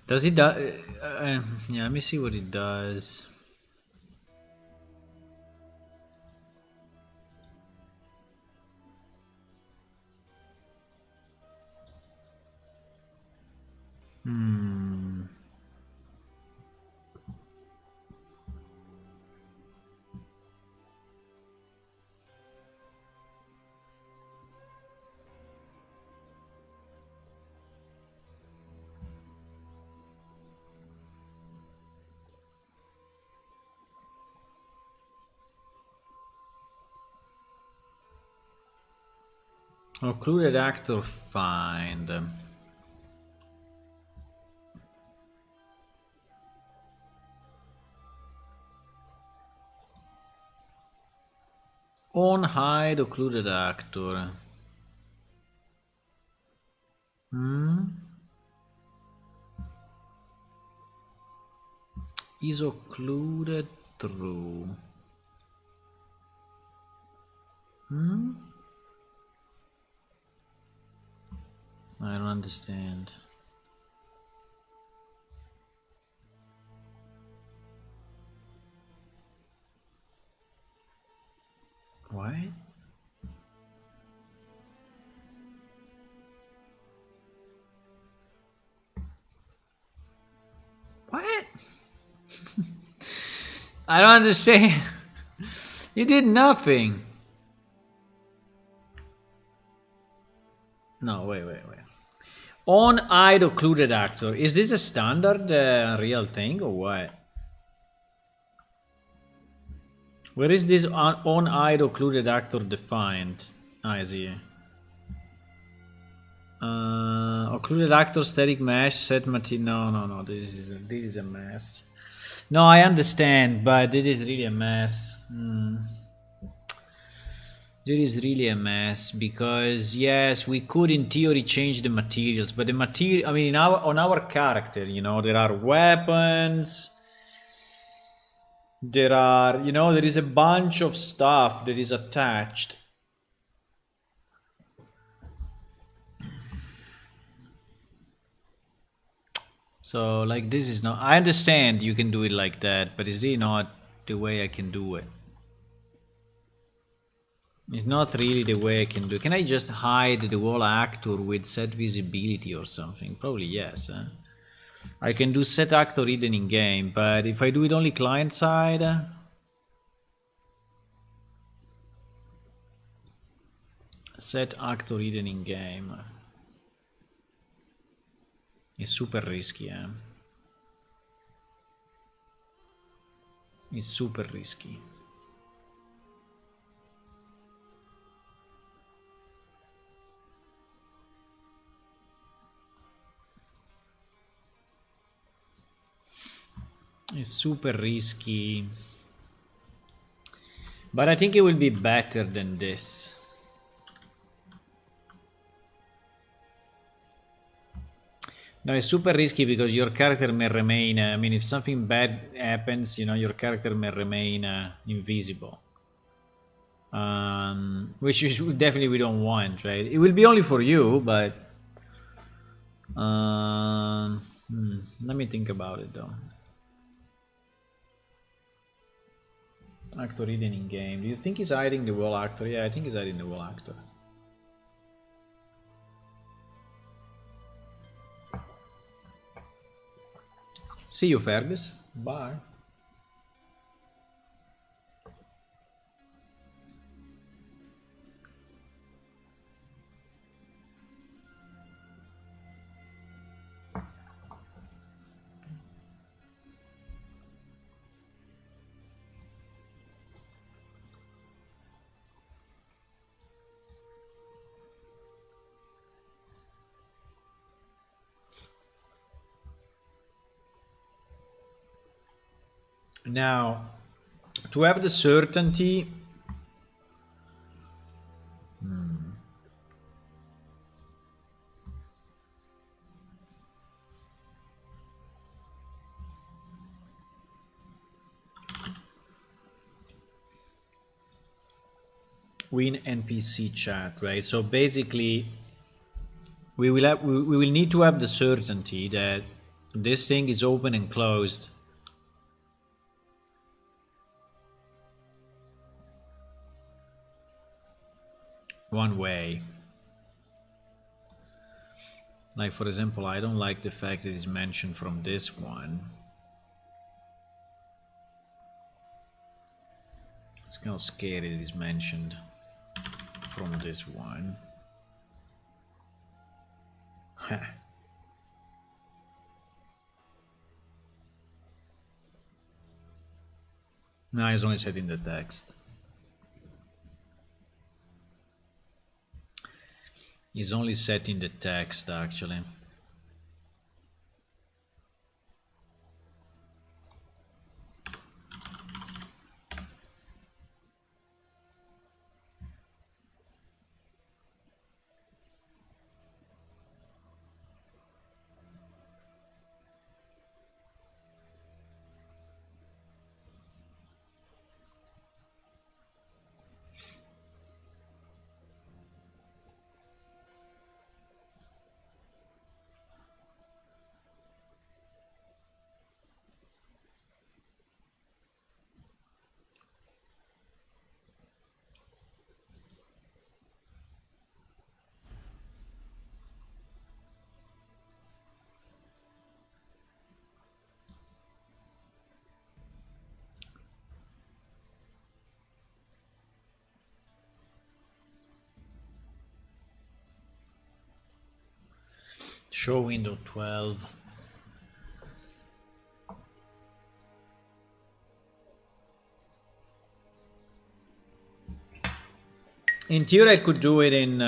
Does it do? Yeah, let me see what it does. Hmm. Occluded actor find. On hide occluded actor. Is occluded through. I don't understand. What? What? I don't understand. You did nothing. No, wait. On hide occluded actor. Is this a standard real thing or what? Where is this on hide occluded actor defined? I see. Occluded actor static mesh set material. No. This is a mess. No, I understand, but this is really a mess. It is really a mess because yes, we could in theory change the materials, but the material, I mean, on our character, you know, there are weapons, there are, you know, there is a bunch of stuff that is attached. So like this is not, I understand you can do it like that, but it's really not the way I can do it. It's not really the way I can do it. Can I just hide the wall actor with set visibility or something? Probably yes. I can do set actor hidden in game, but if I do it only client side, set actor hidden in game, it's super risky. It's super risky. It's super risky. But I think it will be better than this. No, it's super risky because your character may remain, I mean, if something bad happens, you know, your character may remain invisible. Which definitely we don't want, right? It will be only for you, but... let me think about it though. Actor hidden in game. Do you think he's hiding the wall actor? Yeah, I think he's hiding the wall actor. See you, Fergus. Bye. Now, to have the certainty, win NPC chat, right? So basically, we will need to have the certainty that this thing is open and closed. One way. Like for example, I don't like the fact that it's mentioned from this one. It's kind of scary that it's mentioned from this one. No, it's only set in the text. It's only set in the text, actually. Show window 12. In theory, I could do it in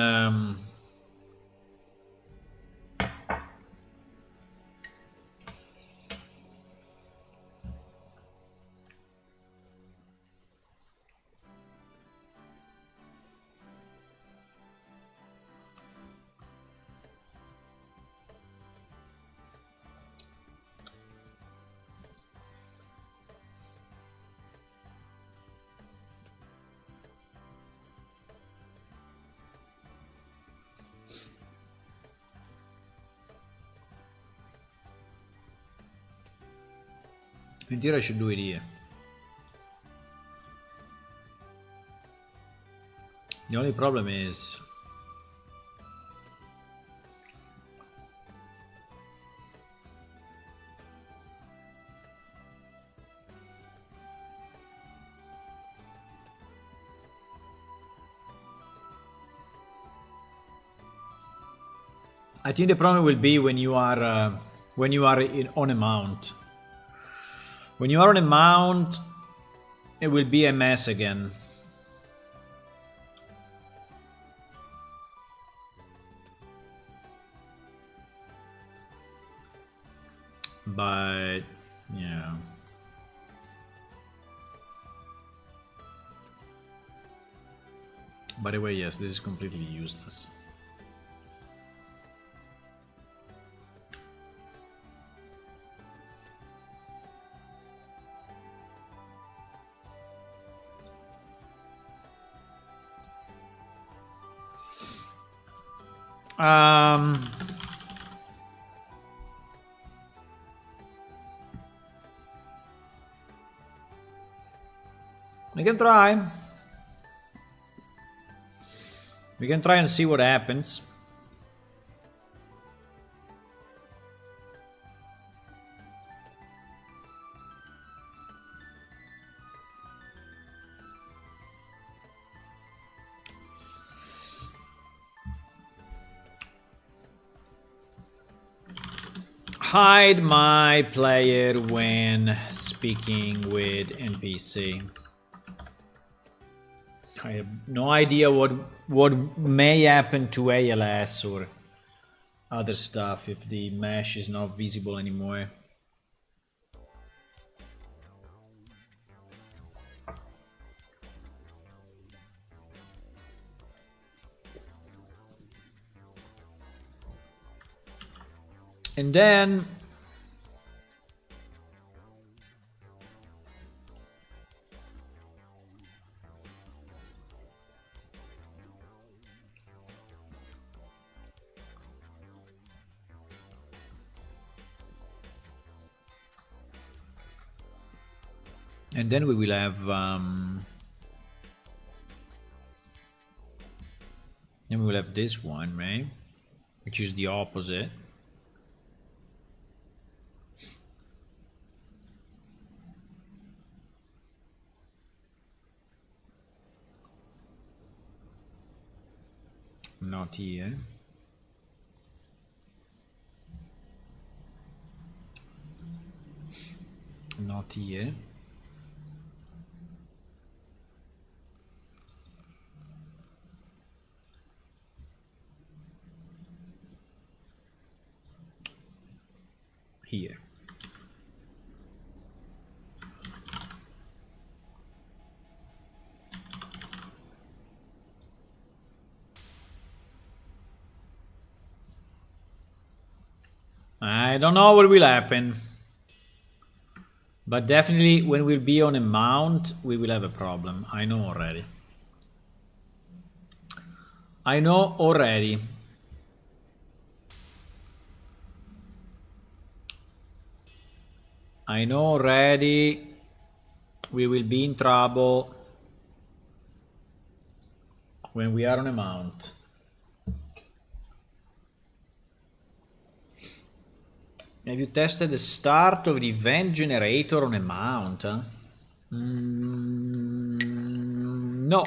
in theory I should do it here. The only problem is I think the problem will be when you are on a mount. When you are on a mount, it will be a mess again. But yeah. By the way, yes, this is completely useless. We can try. We can try and see what happens. Hide my player when speaking with NPC. I have no idea what may happen to ALS or other stuff if the mesh is not visible anymore. And then we will have this one, right? Which is the opposite. Not here. Not here. Here. I don't know what will happen, but definitely when we'll be on a mount, we will have a problem. I know already. I know already. I know already we will be in trouble when we are on a mount. Have you tested the start of the event generator on a mount? Huh? No.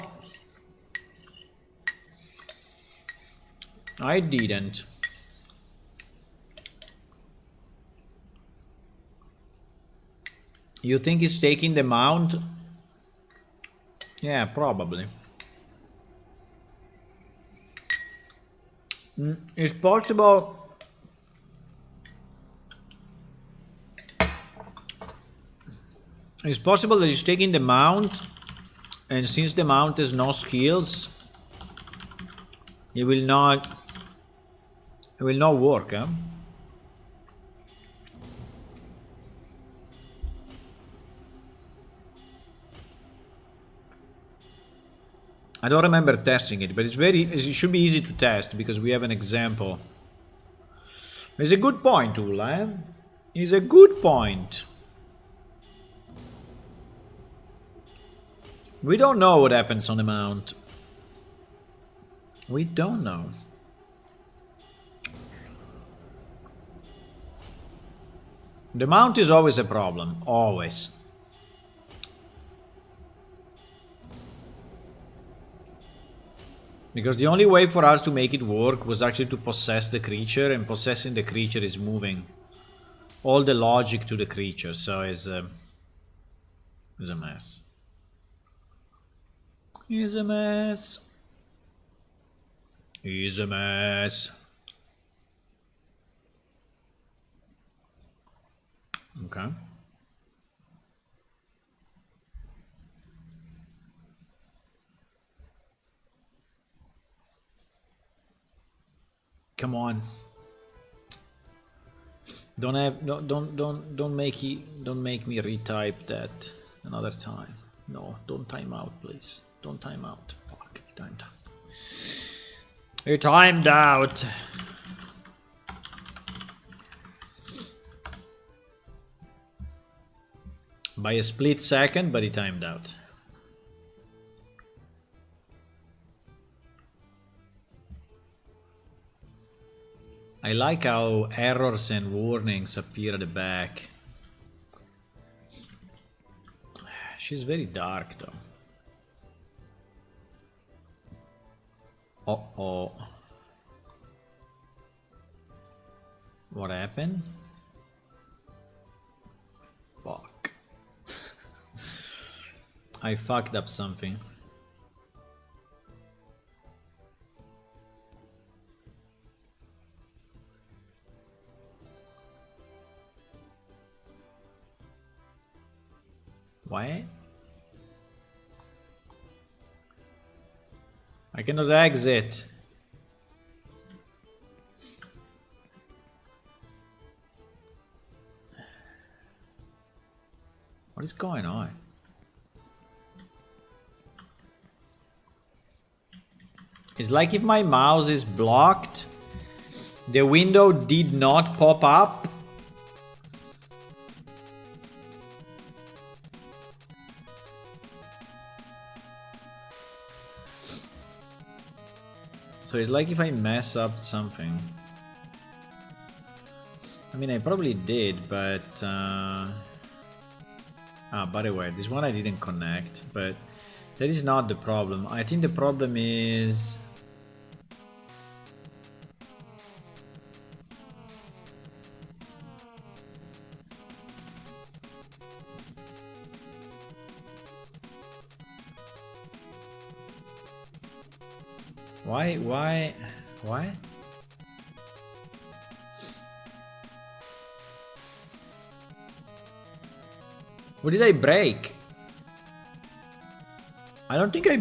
I didn't. You think he's taking the mount? Yeah, probably. It's possible. It's possible that he's taking the mount, and since the mount has no skills, it will not. It will not work, huh? I don't remember testing it, but it should be easy to test because we have an example. It's a good point, Ula. It's a good point. We don't know what happens on the mount. We don't know. The mount is always a problem. Always. Because the only way for us to make it work was actually to possess the creature, and possessing the creature is moving all the logic to the creature, so it's a mess. It's a mess. It's a mess. Okay. Come on. Don't make me retype that another time. No, don't time out, please. Don't time out. Fuck, he timed out. He timed out. By a split second, but he timed out. I like how errors and warnings appear at the back. She's very dark though. Uh-oh. What happened? Fuck. I fucked up something. Why? I cannot exit. What is going on? It's like if my mouse is blocked, the window did not pop up. So it's like if I mess up something. I mean, I probably did, but... by the way, this one I didn't connect, but that is not the problem. I think the problem is... Why? What did I break? I don't think I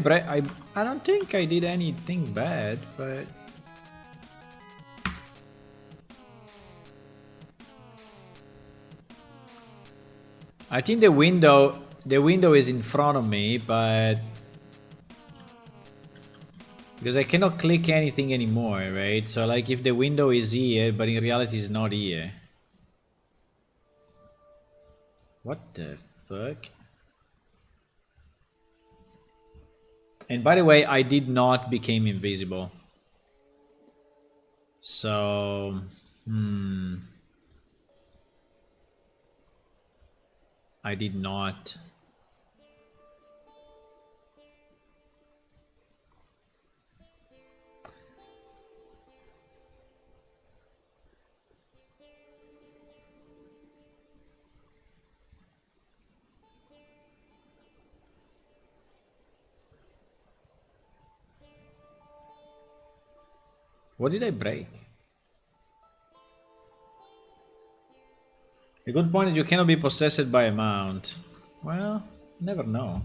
don't think I did anything bad, but... I think the window is in front of me, but... Because I cannot click anything anymore, right? So like if the window is here, but in reality it's not here. What the fuck? And by the way, I did not become invisible. So... I did not... What did I break? A good point is you cannot be possessed by a mount. Well, never know.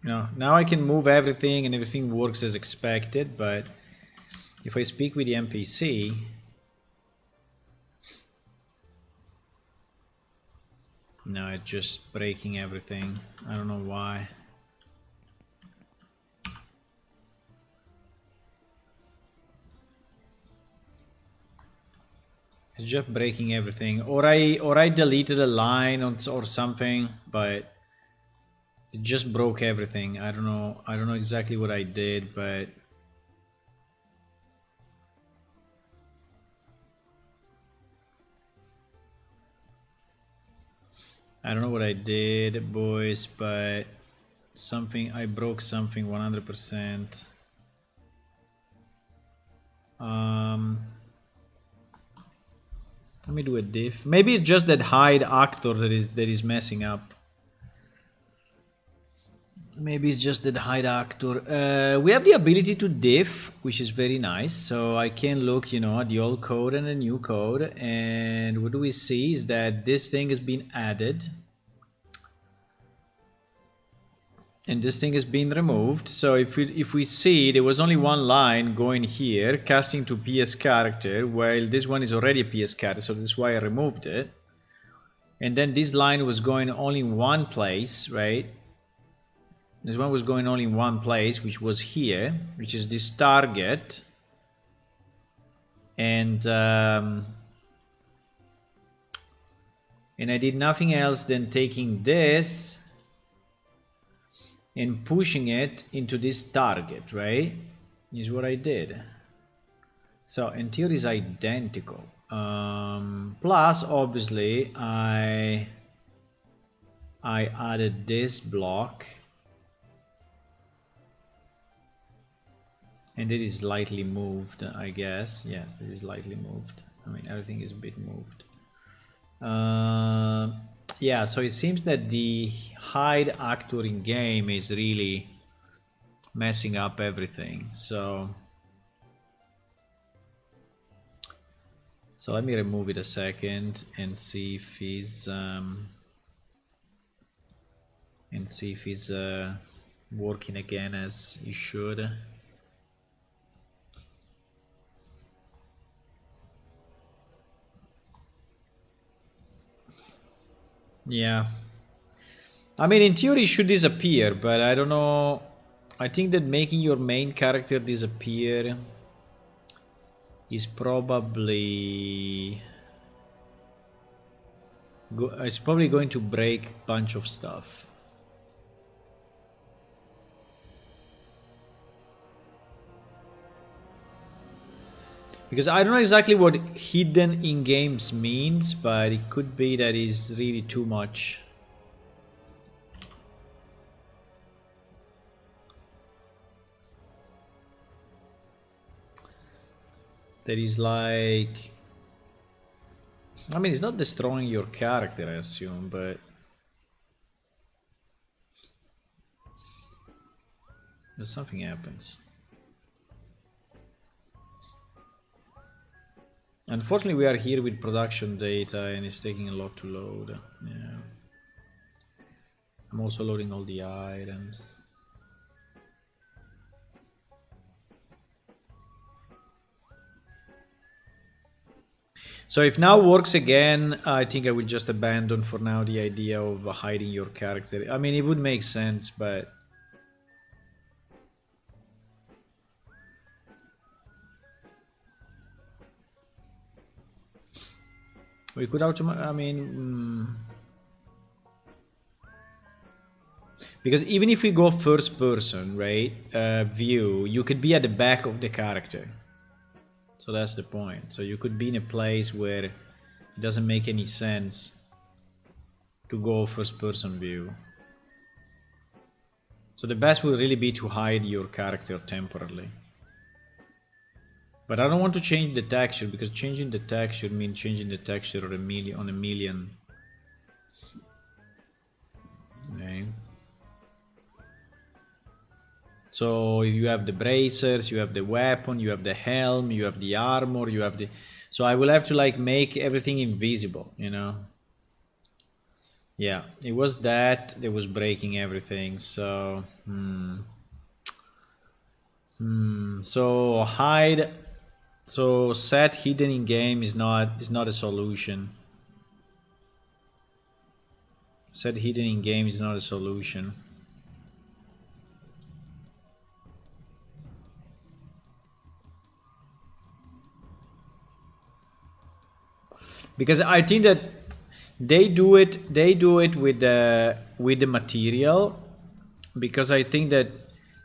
You know, now I can move everything and everything works as expected, but if I speak with the NPC, no, it's just breaking everything. I don't know why. It's just breaking everything, or I deleted a line or something, but it just broke everything. I don't know exactly what I did, but I don't know what I did, boys, but something, I broke something 100%. Let me do a diff. Maybe it's just that hide actor that is messing up. Maybe it's just that hide actor. We have the ability to diff, which is very nice. So I can look, you know, at the old code and the new code. And what do we see is that this thing has been added. And this thing has been removed. So if we see, there was only one line going here, casting to PS character, while this one is already a PS character, so that's why I removed it. And then this line was going only in one place, right? This one was going only in one place, which was here, which is this target. And I did nothing else than taking this and pushing it into this target, right? Is what I did. So in theory is identical. Plus, obviously, I added this block. And it is slightly moved, I guess. Yes, it is slightly moved. I mean, everything is a bit moved. Yeah, so it seems that the hide actor in game is really messing up everything. So let me remove it a second and see if he's working again as he should. Yeah. I mean, in theory, it should disappear, but I don't know. I think that making your main character disappear is probably... it's probably going to break a bunch of stuff. Because I don't know exactly what hidden in games means, but it could be that it's really too much. That is like... I mean, it's not destroying your character, I assume, but... But something happens. Unfortunately, we are here with production data and it's taking a lot to load. Yeah. I'm also loading all the items. So if now works again, I think I will just abandon for now the idea of hiding your character. I mean, it would make sense, but... We could I mean... Because even if we go first person, right, view, you could be at the back of the character. So that's the point. So you could be in a place where it doesn't make any sense to go first person view. So the best would really be to hide your character temporarily. But I don't want to change the texture, because changing the texture means changing the texture on a million. Okay. So you have the bracers, you have the weapon, you have the helm, you have the armor, you have the... So I will have to like make everything invisible, you know? Yeah, it was that was breaking everything, so... So hide... So set hidden in game is not a solution. Set hidden in game is not a solution. Because I think that they do it with the material, because I think that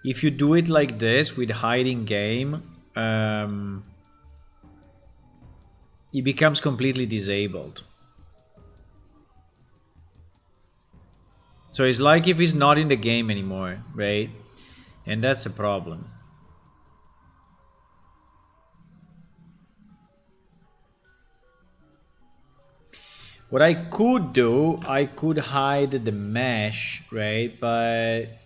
if you do it like this with hiding game, it becomes completely disabled. So it's like if it's not in the game anymore, right? And that's a problem. What I could do, I could hide the mesh, right? But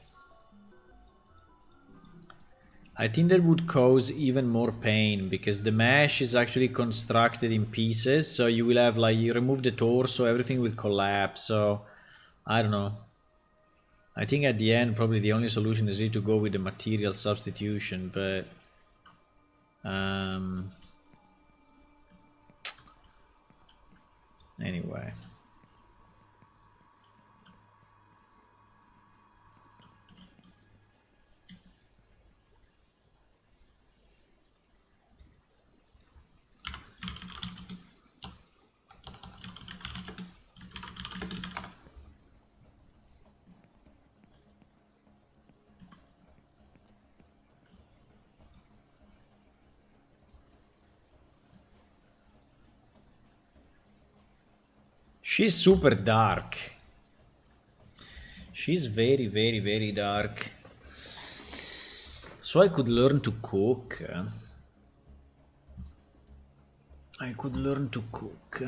I think that would cause even more pain, because the mesh is actually constructed in pieces. So you will have like, you remove the torso, everything will collapse. So I don't know. I think at the end, probably the only solution is really to go with the material substitution, but anyway. She's super dark. She's very, very, very dark. So I could learn to cook. I could learn to cook.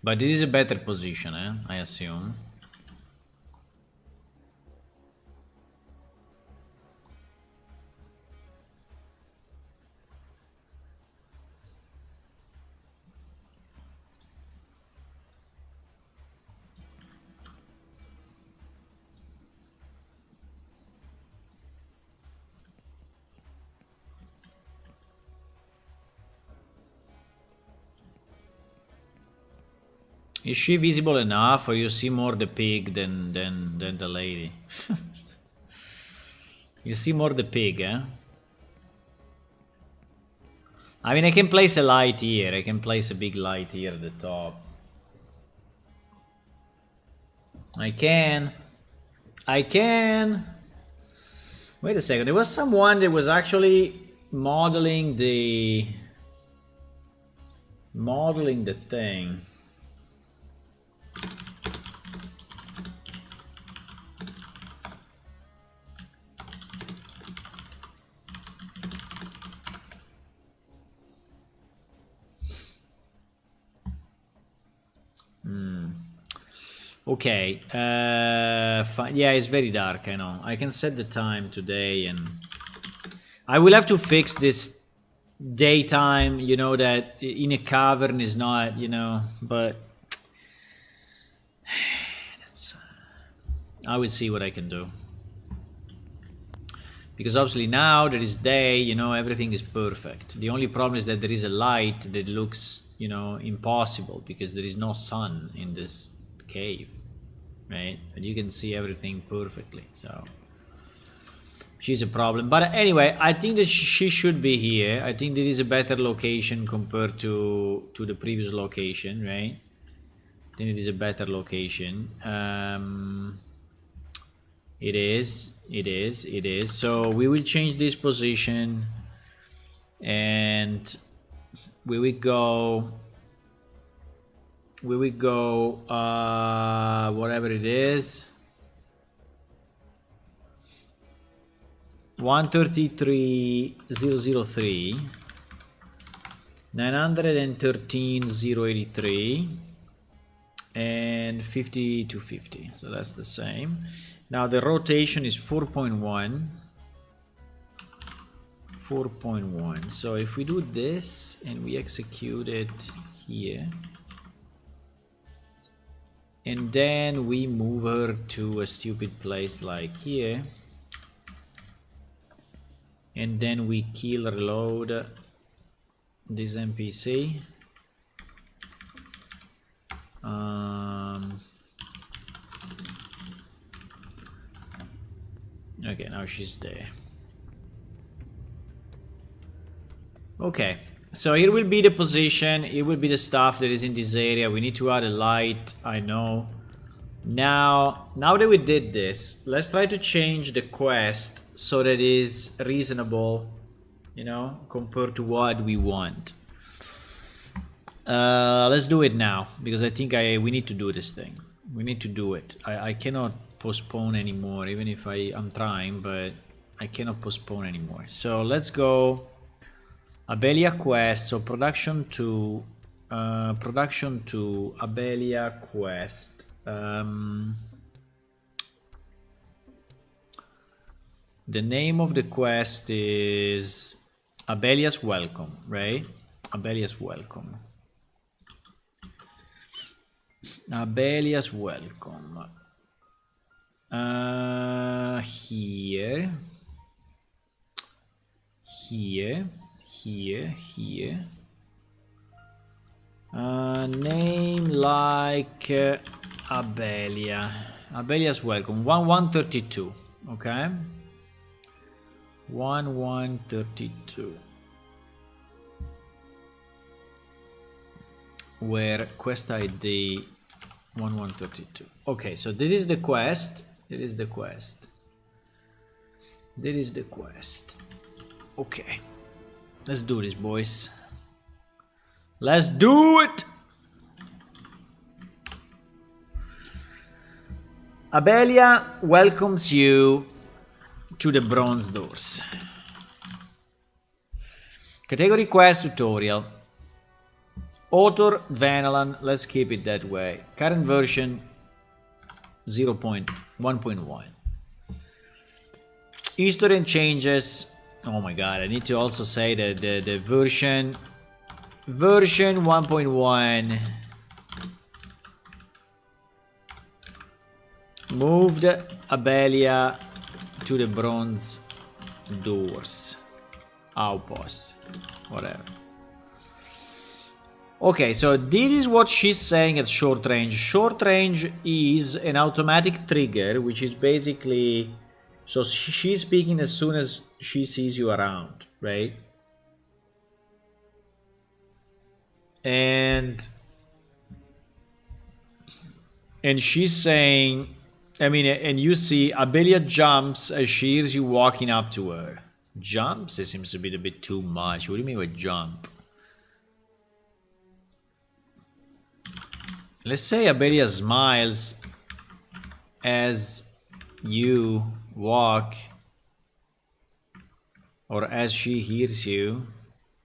But this is a better position, I assume. Is she visible enough, or you see more the pig than the lady? You see more the pig, eh? I mean, I can place a light here. I can place a big light here at the top. I can. I can. Wait a second. There was someone that was actually modeling the thing. Okay. Yeah, it's very dark. I know. I can set the time today, and I will have to fix this daytime. You know, that in a cavern is not. You know, but that's. I will see what I can do. Because obviously now there is day, you know, everything is perfect. The only problem is that there is a light that looks, you know, impossible, because there is no sun in this cave, right? But you can see everything perfectly, so she's a problem. But anyway, I think that she should be here. I think there is a better location compared to the previous location, right? I think it is a better location. It is. So we will change this position, and we will go whatever it is. 133,003, 913,083, and 50,250. So that's the same. Now the rotation is 4.1. 4.1. So if we do this and we execute it here, and then we move her to a stupid place like here, and then we kill reload this NPC. Okay, now she's there. Okay, so here will be the position, it will be the stuff that is in this area. We need to add a light, I know. Now that we did this, let's try to change the quest so that it is reasonable, you know, compared to what we want. Let's do it now, because I think we need to do this thing. We need to do it. I cannot postpone anymore, even if I'm trying, but I cannot postpone anymore. So let's go Abelia quest, so production to Abelia quest. The name of the quest is Abelia's Welcome, right? Abelia's Welcome. Abelia's Welcome. Here. Name like Abelia. Abelia's Welcome. 1132. Okay. 1132. Where quest ID 1132. Okay, so this is the quest. This is the quest. This is the quest. Okay. Let's do this, boys. Let's do it! Abelia welcomes you to the bronze doors. Category quest tutorial. Author Vanalan, let's keep it that way. Current version 0.1.1. History and changes. Oh my god, I need to also say that the version 1.1 moved Abelia to the bronze doors. Outpost. Whatever. Okay, so this is what she's saying at short range. Short range is an automatic trigger, which is basically... So she's speaking as soon as she sees you around, right? And she's saying, I mean, and you see Abelia jumps as she hears you walking up to her. Jumps? It seems to be a bit too much. What do you mean by jump? Let's say Abelia smiles as you walk, or as she hears you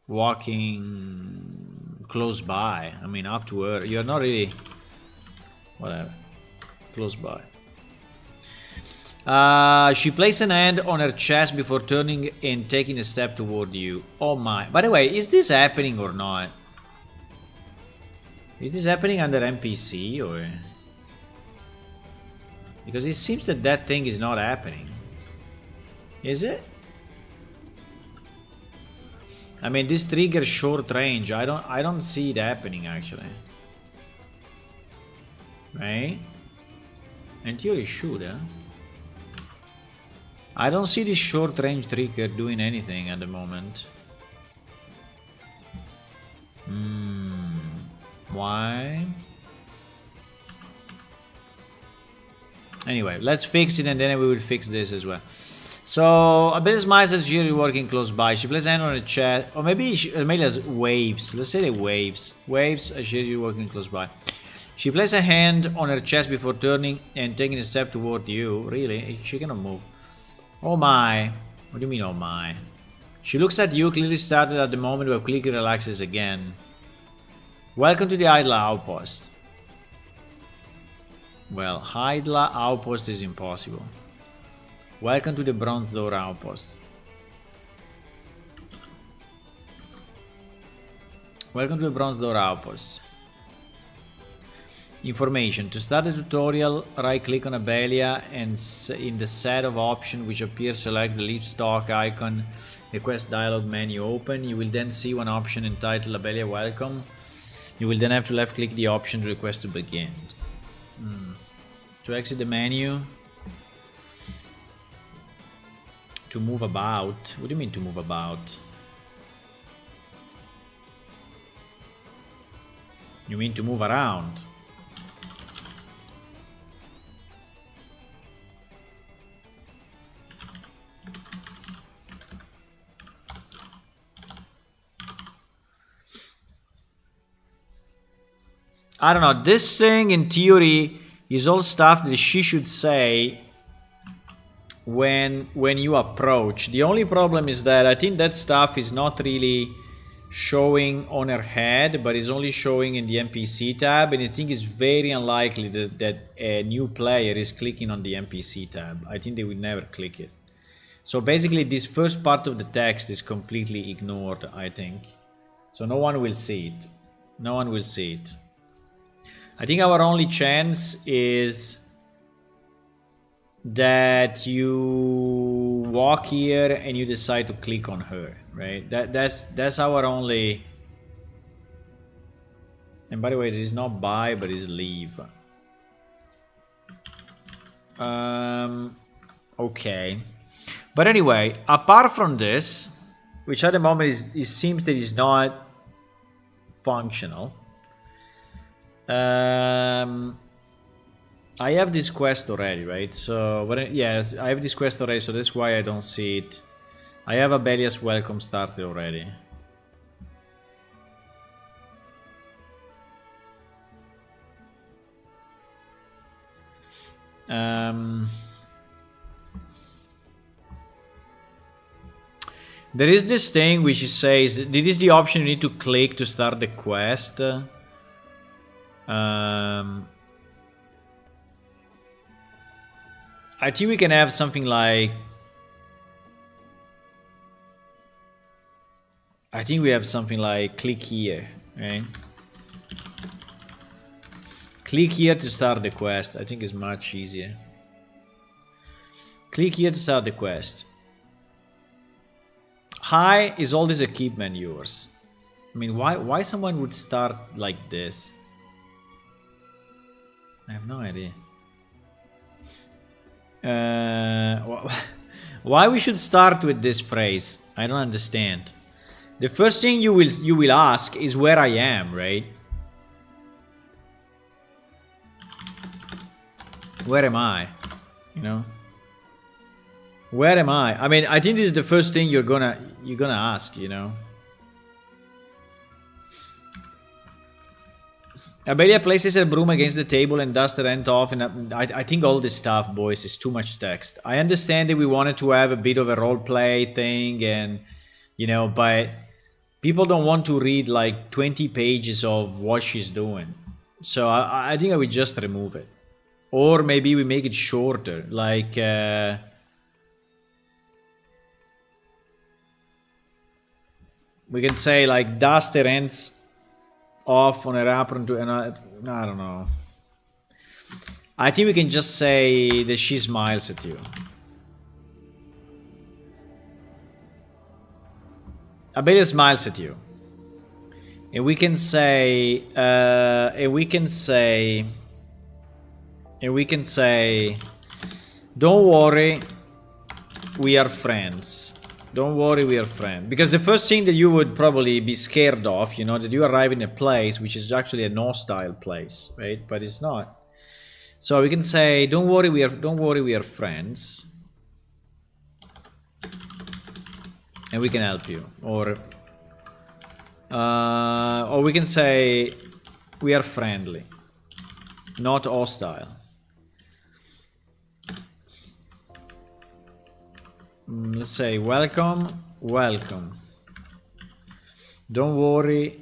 walking close by. I mean, up to her. You're not really... Whatever. Close by. She placed an hand on her chest before turning and taking a step toward you. Oh my. By the way, is this happening or not? Is this happening under NPC or... Because it seems that that thing is not happening. Is it? I mean, this triggers short range. I don't see it happening actually. Right? In theory it should, huh? I don't see this short range trigger doing anything at the moment. Why? Anyway, let's fix it and then we will fix this as well. So, Abelia's smiles as she's working close by. She places a hand on her chest. Or maybe Amelia's waves. Let's say they waves. Waves as she's working close by. She places a hand on her chest before turning and taking a step toward you. Really? She cannot move. Oh my. What do you mean, oh my? She looks at you, clearly started at the moment where Clicky relaxes again. Welcome to the Idler Outpost. Well, Idler Outpost is impossible. Welcome to the Bronze Door Outpost. Welcome to the Bronze Door Outpost. Information. To start the tutorial, right click on Abelia and in the set of options which appears, select the livestock icon. The quest dialog menu open. You will then see one option entitled Abelia Welcome. You will then have to left click the option to request to begin. To exit the menu. To move about. What do you mean to move about? You mean to move around? I don't know, this thing in theory is all stuff that she should say when you approach. The only problem is that I think that stuff is not really showing on her head, but is only showing in the NPC tab, and I think it's very unlikely that a new player is clicking on the NPC tab. I think they would never click it. So basically this first part of the text is completely ignored, I think. So no one will see it. No one will see it. I think our only chance is that you walk here and you decide to click on her, right? That's our only. And by the way, it is not buy, but it's leave. Okay. But anyway, apart from this, which at the moment it seems that is not functional. I have this quest already, right? So, yes, I have this quest already, so that's why I don't see it. I have Abelia's welcome started already. There is this thing which says, this is the option you need to click to start the quest. I think we can have something like, I think we have something like click here, right? Click here to start the quest. I think it's much easier. Click here to start the quest. Hi, is all this equipment yours? I mean, why someone would start like this? I have no idea. Why we should start with this phrase? I don't understand. The first thing you will ask is where I am, right? Where am I? You know? Where am I? I mean, I think this is the first thing you're gonna ask, you know? Abelia places her broom against the table and dusts her hand off, and I think all this stuff, boys, is too much text. I understand that we wanted to have a bit of a roleplay thing, and, you know, but people don't want to read like 20 pages of what she's doing. So I think I would just remove it. Or maybe we make it shorter, like... we can say like dust her hands off on her apron to, and I don't know. I think we can just say that she smiles at you. Abelia smiles at you. And we can say, don't worry, we are friends. Don't worry, we are friends. Because the first thing that you would probably be scared of, you know, that you arrive in a place which is actually a hostile place, right? But it's not. So we can say, don't worry, we are friends. And we can help you. Or we can say, we are friendly, not hostile. let's say welcome, welcome. Don't worry,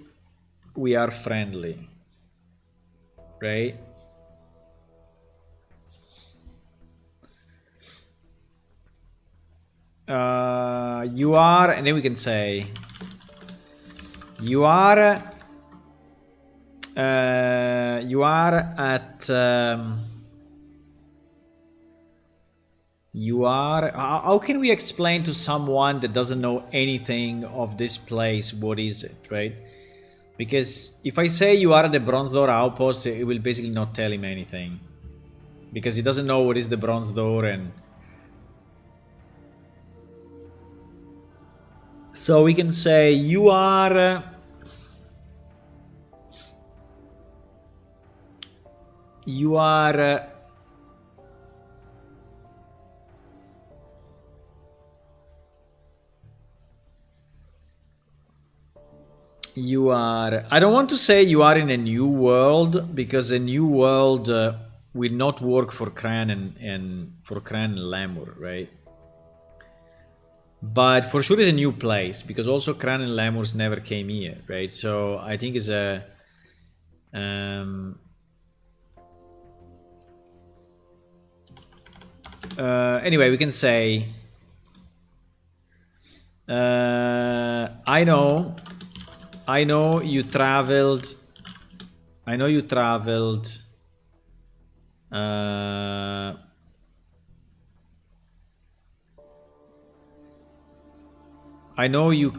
we are friendly, right? You are, and then we can say you are at you are, how can we explain to someone that doesn't know anything of this place what is it, right? Because if I say you are at the Bronze Door outpost, it will basically not tell him anything, because he doesn't know what is the Bronze Door. And so we can say you are you are you are, I don't want to say you are in a new world, because a new world will not work for Kran and for Kran and Lemur, right? But for sure it's a new place, because also Kran and Lemurs never came here, right? So I think it's a anyway, we can say I know you traveled. I know you traveled. I know you.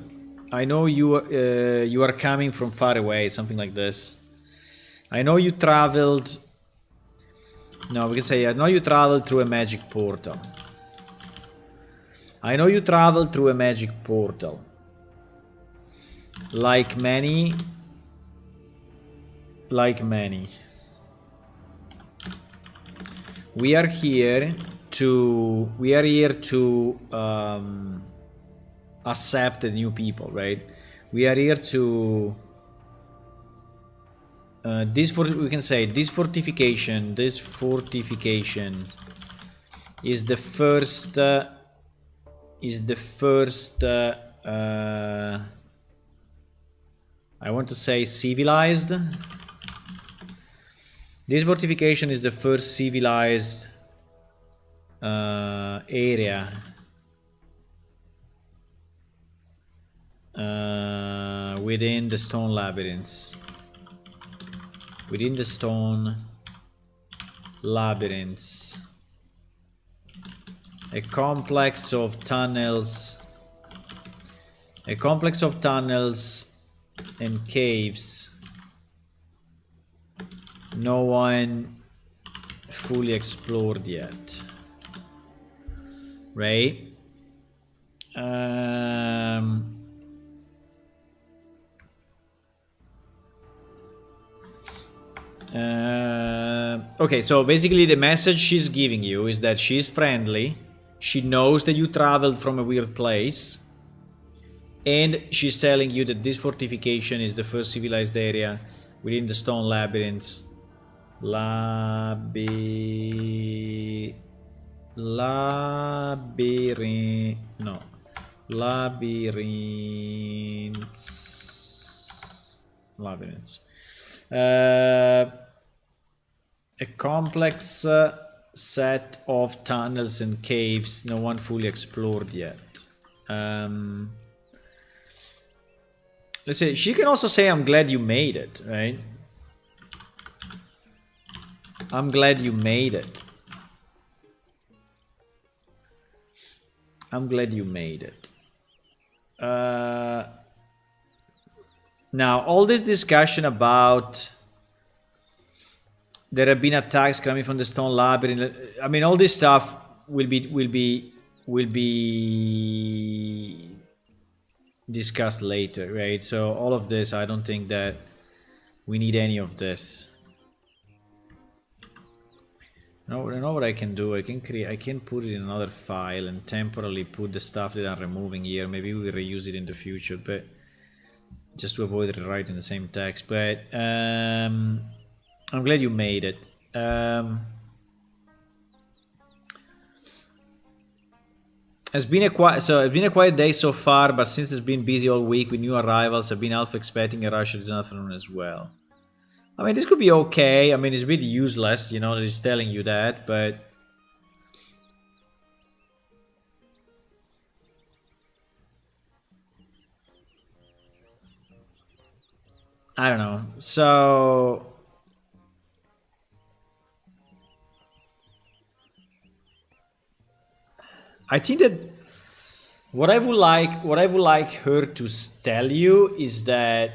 You are coming from far away. Something like this. I know you traveled. No, we can say I know you traveled through a magic portal. I know you traveled through a magic portal. Like many. We are here to accept the new people, right? We are here to we can say this fortification is the first I want to say civilized. This fortification is the first civilized area within the stone labyrinths. Within the stone labyrinths. A complex of tunnels. A complex of tunnels and caves. No one fully explored yet. Right? Okay, so basically the message she's giving you is that she's friendly. She knows that you traveled from a weird place. And she's telling you that this fortification is the first civilized area within the stone labyrinths. Labyrinths. A complex set of tunnels and caves no one fully explored yet. Let's say she can also say, I'm glad you made it, right? I'm glad you made it. I'm glad you made it. Now, all this discussion about there have been attacks coming from the stone labyrinth. I mean, all this stuff will be discussed later, right? So all of this, I don't think that we need any of this. No, you know what I can do? I can put it in another file and temporarily put the stuff that I'm removing here. Maybe we reuse it in the future, but just to avoid rewriting the same text. But I'm glad you made it. It's been a quiet day so far, but since it's been busy all week with new arrivals, I've been half expecting a rush this afternoon as well. I mean, this could be okay. I mean, it's a bit useless, you know, that it's telling you that, but I don't know. So I think that what I would like her to tell you is that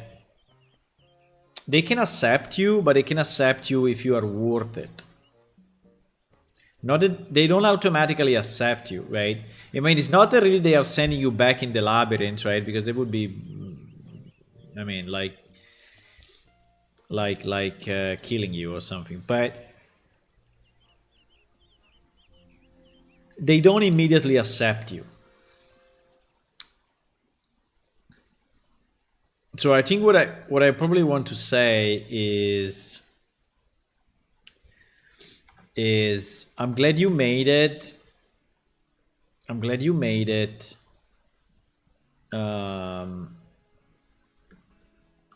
they can accept you, but they can accept you if you are worth it. Not that they don't automatically accept you, right? I mean, it's not that really they are sending you back in the labyrinth, right? Because they would be, I mean, like killing you or something, but they don't immediately accept you. So I think what I probably want to say is I'm glad you made it. I'm glad you made it. And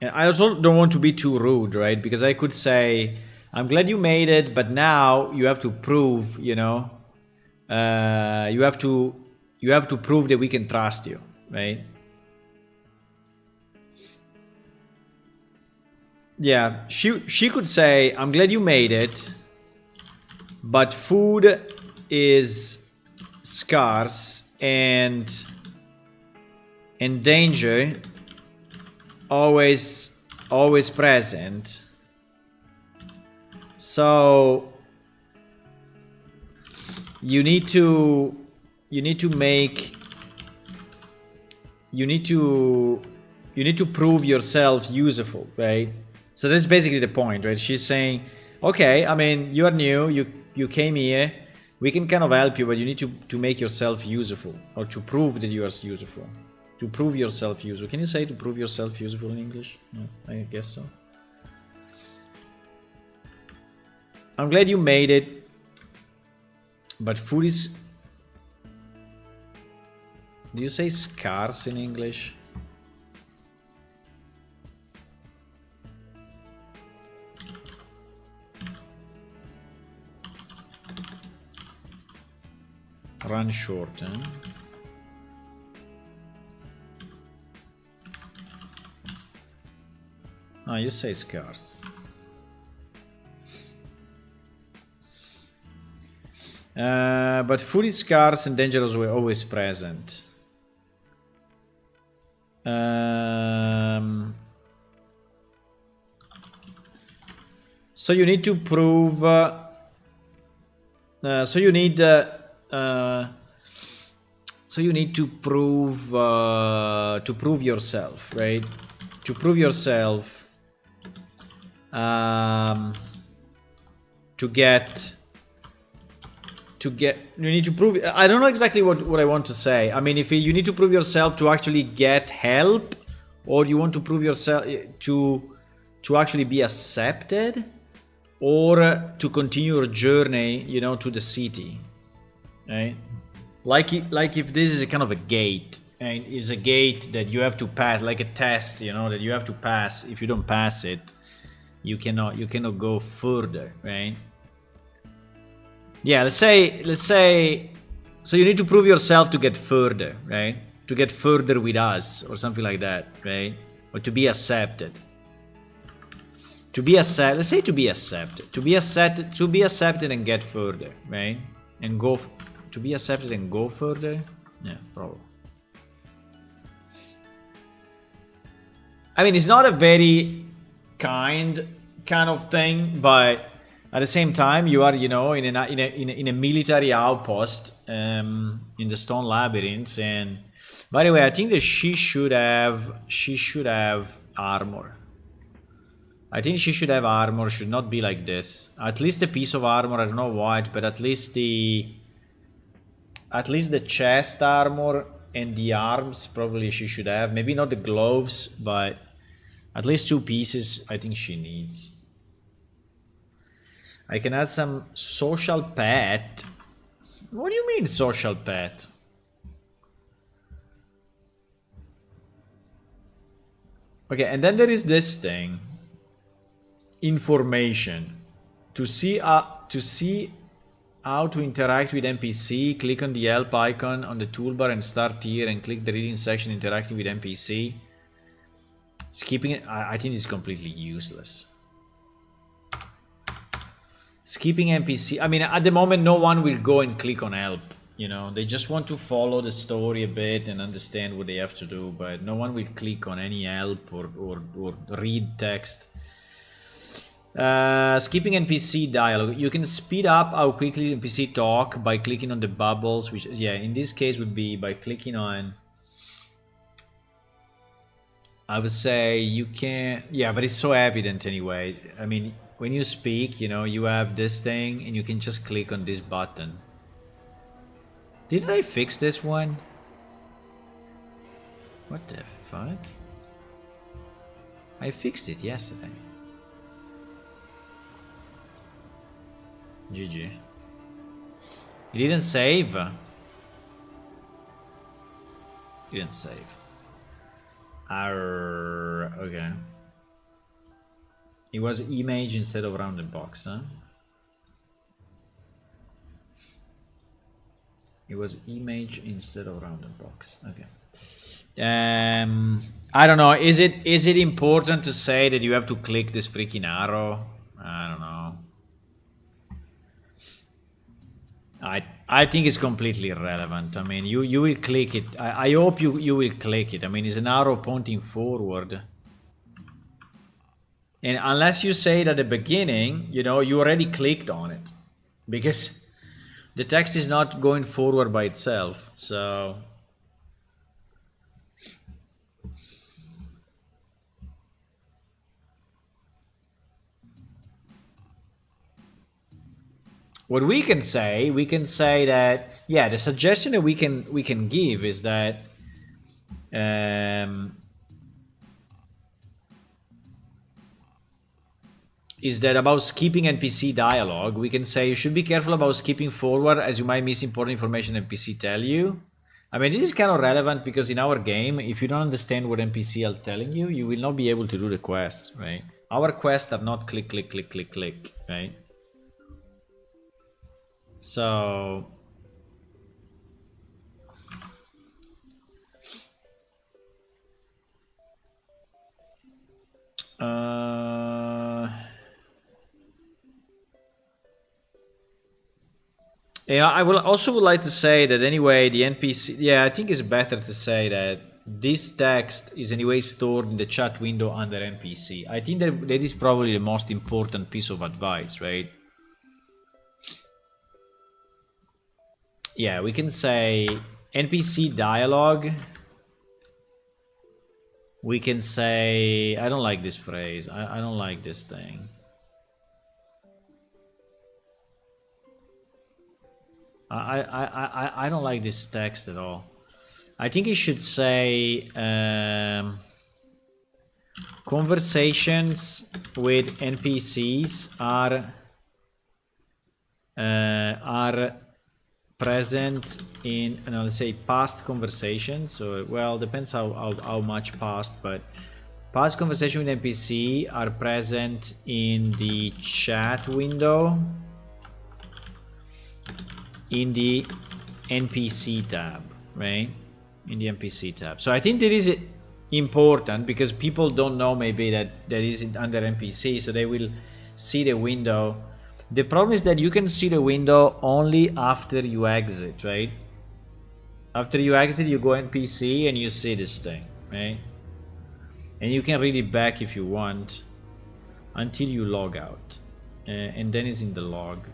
I also don't want to be too rude, right? Because I could say, I'm glad you made it, but now you have to prove, you know, you have to prove that we can trust you, right? Yeah, she could say, I'm glad you made it, but food is scarce and danger always present. So you need to prove yourself useful, right? So that's basically the point, right? She's saying, okay, I mean, you are new, you came here, we can kind of help you, but you need to make yourself useful, or to prove that you are useful. To prove yourself useful. Can you say to prove yourself useful in English? No, I guess so. I'm glad you made it, but food is... Do you say scarce in English? Run short, huh? Oh, you say scarce. But food is scarce and dangerous were always present. So you need to prove... so you need to prove yourself, right? To prove yourself, you need to prove... I don't know exactly what I want to say. I mean, if you need to prove yourself to actually get help, or you want to prove yourself to actually be accepted, or to continue your journey, you know, to the city, right? Like if this is a kind of a gate, and it's a gate that you have to pass, like a test, you know, that you have to pass. If you don't pass it, you cannot go further, right? Yeah, let's say so you need to prove yourself to get further, right? To get further with us, or something like that, right? Or to be accepted. To be accepted, let's say to be accepted. To be accepted and get further, right? And go to be accepted and go further. Yeah, probably. I mean, it's not a very kind of thing, but at the same time, you are, you know, in a military outpost in the stone labyrinth. And by the way, I think that she should have armor. I think she should have armor. Should not be like this. At least a piece of armor. I don't know what, but at least the chest armor and the arms probably she should have. Maybe not the gloves, but at least 2 pieces I think she needs. I can add some social pet. What do you mean social pet? Okay, and then there is this thing. Information. To see how to interact with NPC, click on the help icon on the toolbar and start here and click the reading section interacting with NPC. Skipping it, I think it's completely useless. Skipping NPC, I mean, at the moment, no one will go and click on help. You know, they just want to follow the story a bit and understand what they have to do, but no one will click on any help or read text. Skipping NPC dialogue. You can speed up how quickly NPC talk by clicking on the bubbles, which, yeah, in this case would be by clicking on... I would say you can... Yeah, but it's so evident anyway. I mean, when you speak, you know, you have this thing and you can just click on this button. Didn't I fix this one? What the fuck? I fixed it yesterday. GG. You didn't save? You didn't save. Okay. It was image instead of rounded box, huh? It was image instead of rounded box. Okay. I don't know. Is it important to say that you have to click this freaking arrow? I don't know. I think it's completely irrelevant. I mean, you will click it. I hope you will click it. I mean, it's an arrow pointing forward. And unless you say it at the beginning, you know, you already clicked on it. Because the text is not going forward by itself, so... What we can say that, yeah, the suggestion that we can give is that about skipping NPC dialogue. We can say you should be careful about skipping forward as you might miss important information NPC tell you. I mean, this is kind of relevant because in our game, if you don't understand what NPC are telling you, you will not be able to do the quest, right? Our quests are not click, click, click, click, click, right? So... yeah, I would like to say that anyway, the NPC... Yeah, I think it's better to say that this text is anyway stored in the chat window under NPC. I think that is probably the most important piece of advice, right? Yeah, we can say NPC dialogue. We can say... I don't like this phrase. I don't like this thing. I don't like this text at all. I think it should say conversations with NPCs are present in, let's say, past conversations. So, well, depends how much past, but past conversation with NPC are present in the chat window in the NPC tab, right? In the NPC tab. So I think that is important because people don't know maybe that is under NPC, so they will see the window. The problem is that you can see the window only after you exit, right? After you exit, you go NPC and you see this thing, right? And you can read it back if you want until you log out, and then it's in the log.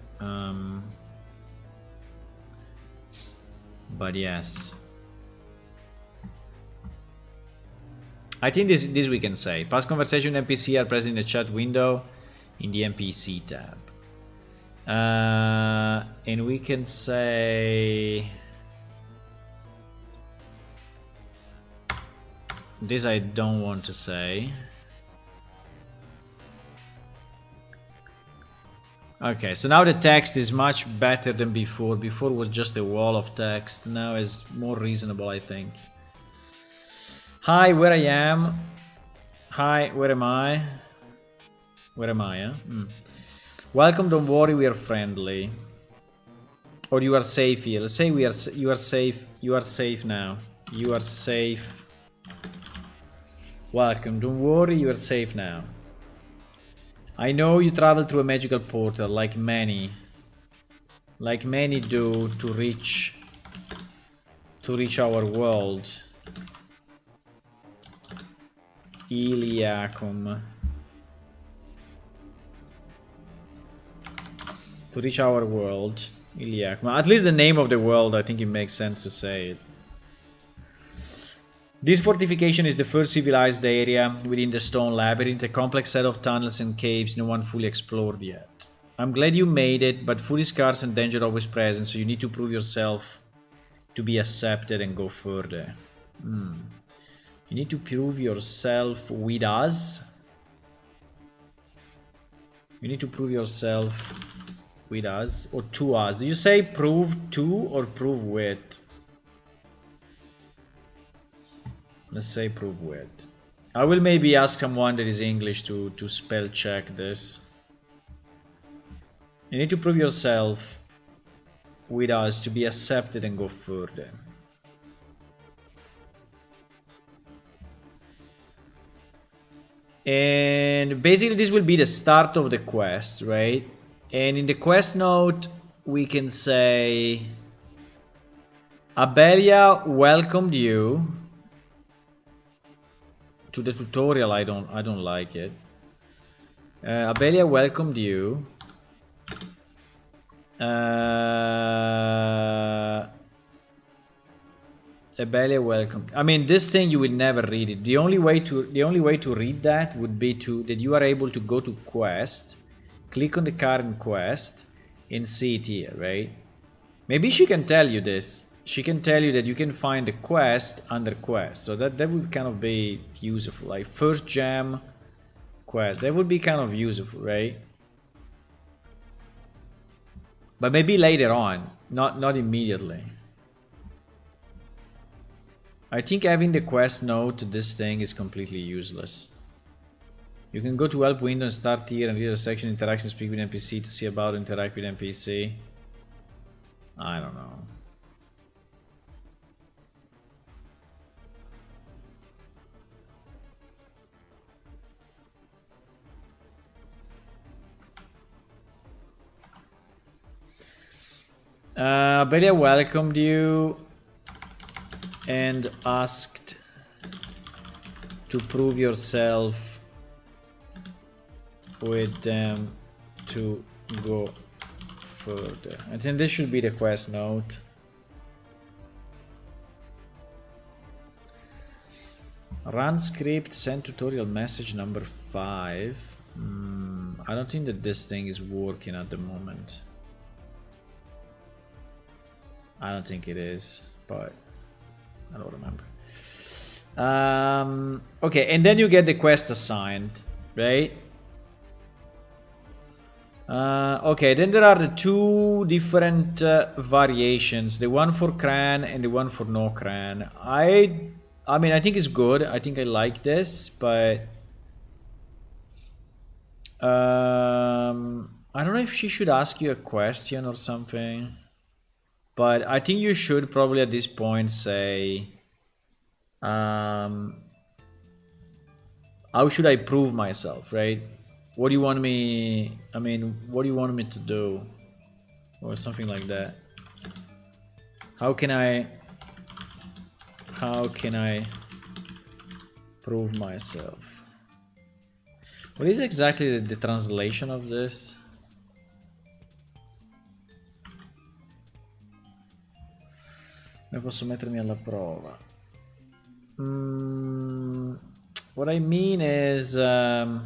But yes, I think this we can say. Past conversation with NPC are present in the chat window in the NPC tab. And we can say... This I don't want to say. Okay, so now the text is much better than before. Before was just a wall of text. Now it's more reasonable, I think. Hi, where I am. Hi, where am I? Where am I? Welcome, don't worry, we are friendly. Or you are safe here. Let's say you are safe. You are safe now. You are safe. Welcome, don't worry, you are safe now. I know you travel through a magical portal like many do to reach our world. Iliacum. To reach our world. Iliacum. At least the name of the world, I think it makes sense to say it. This fortification is the first civilized area within the stone labyrinth, a complex set of tunnels and caves no one fully explored yet. I'm glad you made it, but food is scarce and danger always present, so you need to prove yourself to be accepted and go further. You need to prove yourself with us. You need to prove yourself with us or to us. Do you say prove to or prove with? Let's say prove with. I will maybe ask someone that is English to spell check this. You need to prove yourself with us to be accepted and go further. And basically this will be the start of the quest, right? And in the quest note we can say Abelia welcomed you to the tutorial. I don't like it. Abelia welcomed you. Abelia welcomed. I mean, this thing you will never read it. The only way to read that would be that you are able to go to quest, click on the current quest, and see it here, right? Maybe she can tell you this. She can tell you that you can find the quest under quest. So that would kind of be useful. Like first gem quest. That would be kind of useful, right? But maybe later on, not immediately. I think having the quest node to this thing is completely useless. You can go to help window and start here and read a section interaction, speak with NPC to see about interact with NPC. I don't know. Belia welcomed you and asked to prove yourself with them to go further. I think this should be the quest note. Run script, send tutorial message number 5. I don't think that this thing is working at the moment. I don't think it is, but I don't remember. Okay, and then you get the quest assigned, right? Okay, then there are the two different variations, the one for Cran and the one for no Cran. I mean, I think it's good. I think I like this, but I don't know if she should ask you a question or something. But I think you should probably at this point say, how should I prove myself, right? What do you want me, I mean, what do you want me to do? Or something like that. How can I prove myself? What is exactly the translation of this? Come posso mettermi alla prova? What I mean is how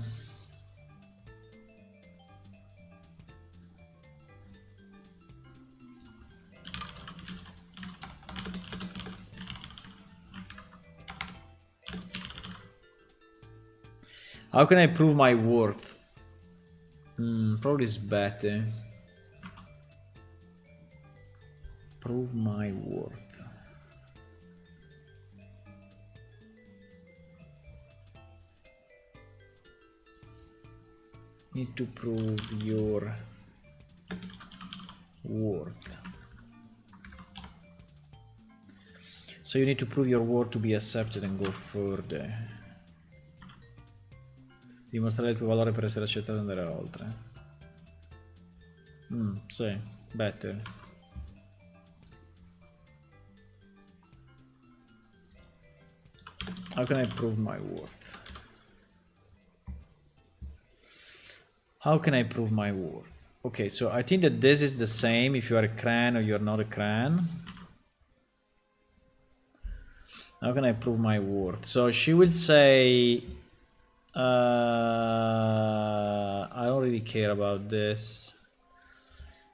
can I prove my worth? Probably is better. Prove my worth. Need to prove your worth. So you need to prove your worth to be accepted and go further. Dimostrare il tuo valore per essere accettato e andare oltre. Sì, better. How can I prove my worth? How can I prove my worth? Okay, so I think that this is the same if you are a cran or you're not a cran. How can I prove my worth? So she will say, I don't really care about this.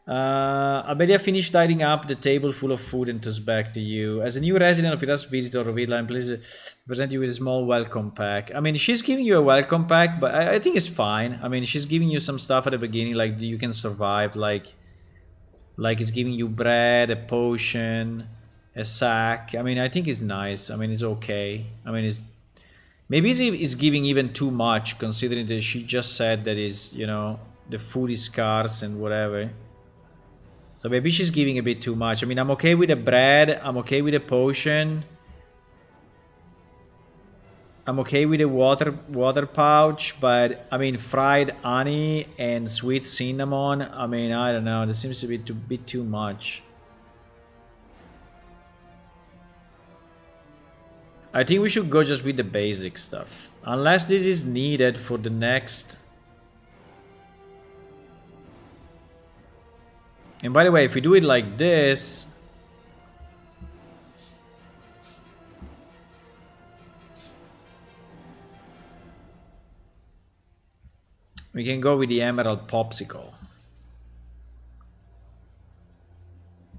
Abelia finished tidying up the table full of food and toss back to you. As a new resident of Pira's visitor, Rovila, I'm pleased to present you with a small welcome pack. I mean, she's giving you a welcome pack, but I think it's fine. I mean, she's giving you some stuff at the beginning, like you can survive, like it's giving you bread, a potion, a sack. I mean, I think it's nice. I mean, it's okay. I mean, it's maybe it's giving even too much, considering that she just said that is, you know, the food is scarce and whatever. So maybe she's giving a bit too much. I mean, I'm okay with the bread. I'm okay with the potion. I'm okay with the water pouch. But, I mean, fried honey and sweet cinnamon. I mean, I don't know. That seems to be a bit too much. I think we should go just with the basic stuff. Unless this is needed for the next... And by the way, if we do it like this... we can go with the Emerald Popsicle.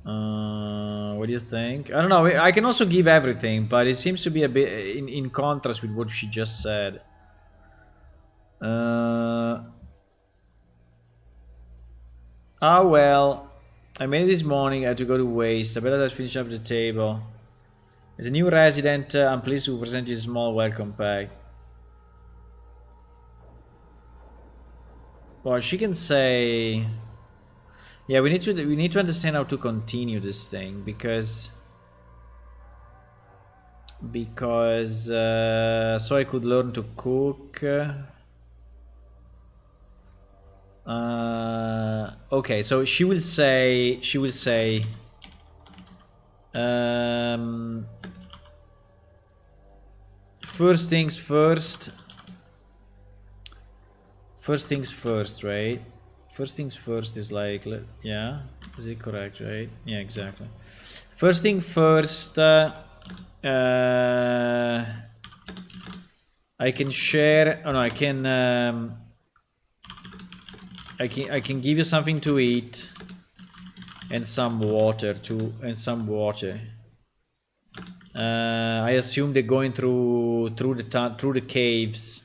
What do you think? I don't know. I can also give everything, but it seems to be a bit in contrast with what she just said. Ah, well. I made it this morning. I had to go to waste. I better just finish up the table. As a new resident, I'm pleased to present you a small welcome pack. Well, she can say... Yeah, we need to understand how to continue this thing, because so I could learn to cook. Okay, so she will say first things first, right? First things first is like, yeah, is it correct, right? Yeah, exactly. First thing first, I can share. Oh no, I can give you something to eat and some water I assume they're going through the caves.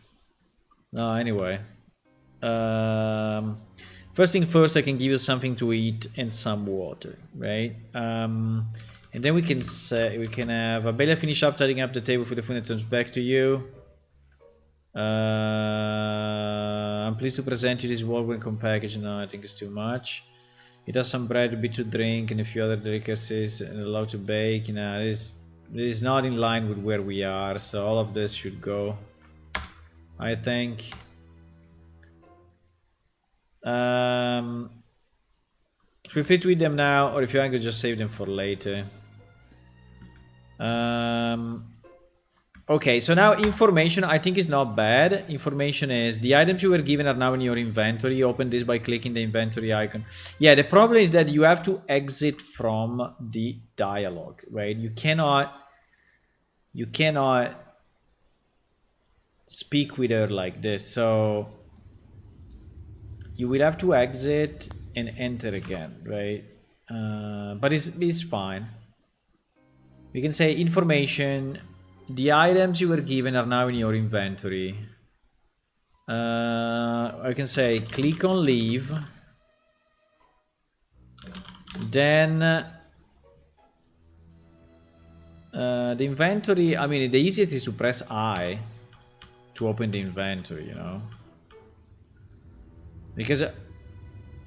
No, anyway. First thing first, I can give you something to eat and some water, right? And then we can have Abelia finish up tidying up the table for the food that turns back to you. I'm pleased to present you this welcome package. No, I think it's too much. It has some bread, a bit to drink, and a few other delicacies, and allowed to bake. No, this is not in line with where we are, so all of this should go, I think. Feel free to eat them now, or if you want, to just save them for later. Okay, so now information I think is not bad. Information is the items you were given are now in your inventory. Open this by clicking the inventory icon. Yeah, the problem is that you have to exit from the dialogue, right? You cannot speak with her like this. So you will have to exit and enter again, right? But it's fine. We can say information. The items you were given are now in your inventory. I can say click on leave. Then the inventory, I mean, the easiest is to press I to open the inventory, you know. Because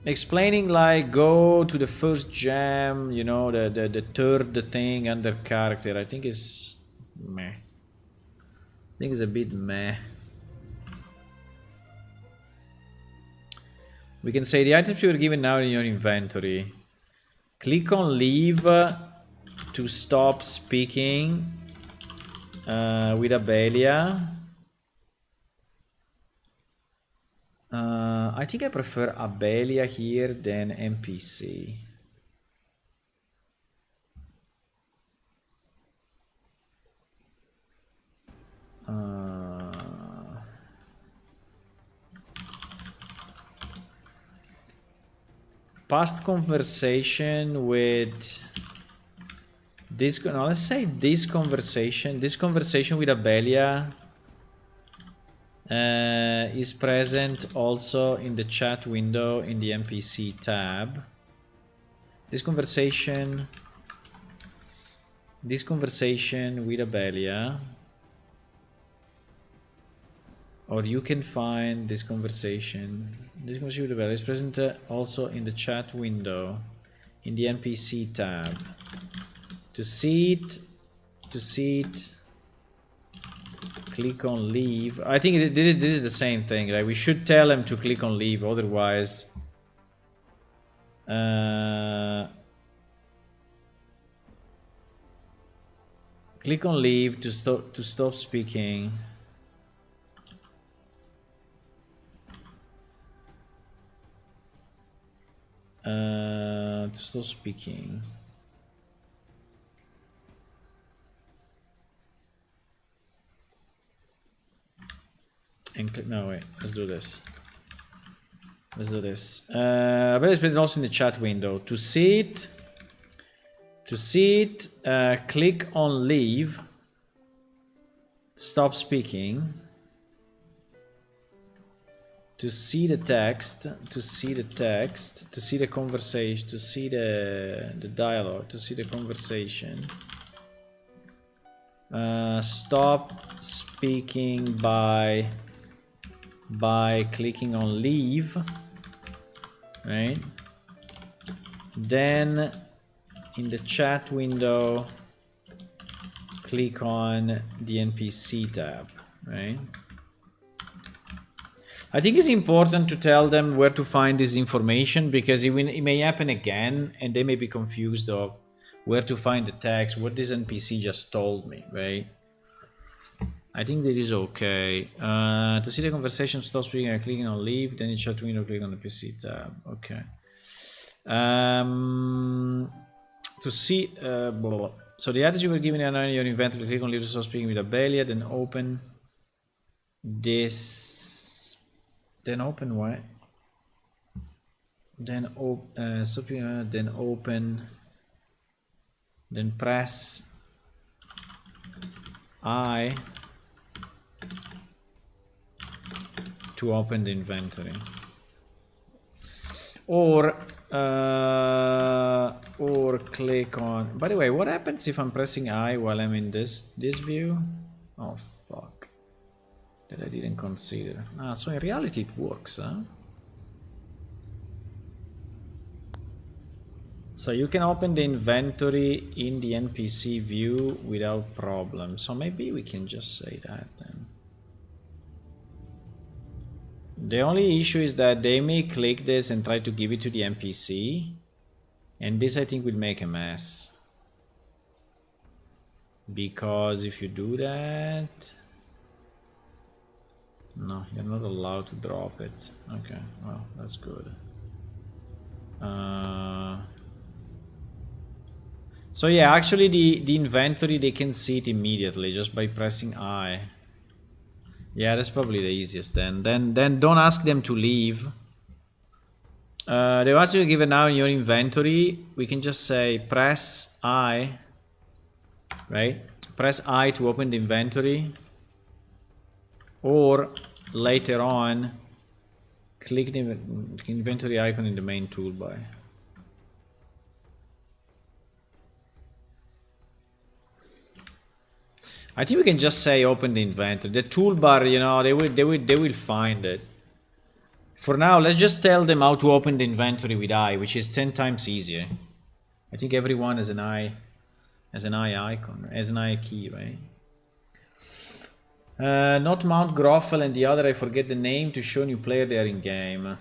explaining like go to the first gem, you know, the third thing under character, I think is meh. I think it's a bit meh. We can say the items you are given now in your inventory. Click on leave to stop speaking with Abelia. I think I prefer Abelia here than NPC. Past conversation with this. No, let's say this conversation. This conversation with Abelia is present also in the chat window in the NPC tab. This conversation with Abelia, or you can find this conversation with Abelia is present also in the chat window in the NPC tab. To see it, click on leave. I think this is the same thing, right? We should tell them to click on leave, otherwise click on leave to stop speaking. To stop speaking. And click, no wait, let's do this. But it's also in the chat window. To see it, click on leave. Stop speaking. To see the text, to see the conversation, to see the dialogue, to see the conversation. Stop speaking by clicking on leave, right? Then in the chat window, click on the NPC tab, right? I think it's important to tell them where to find this information, because it may happen again and they may be confused of where to find the text, what this NPC just told me, right? I think that is okay. To see the conversation, stop speaking and clicking on leave, then in chat window, click on the PC tab. Okay. To see, so the items you were given in your inventory, click on leave to stop speaking with Abelia, then open this. Then open what? Then open. Then press I to open the inventory, or click on. By the way, what happens if I'm pressing I while I'm in this view? Oh fuck, that I didn't consider. So in reality it works, huh? So you can open the inventory in the NPC view without problem. So maybe we can just say that then. The only issue is that they may click this and try to give it to the NPC. And this I think would make a mess. Because if you do that... No, you're not allowed to drop it. Okay, well, that's good. So yeah, actually the inventory, they can see it immediately just by pressing I. Yeah, that's probably the easiest then. Then don't ask them to leave. The ones you given now in your inventory, we can just say press I, right? Press I to open the inventory. Or later on, click the inventory icon in the main toolbar. I think we can just say open the inventory. The toolbar, you know, they will find it. For now, let's just tell them how to open the inventory with I, which is 10 times easier. I think everyone has an I icon, has an I key, right? Not Mount Groffel and the other, I forget the name, to show new player they are in game.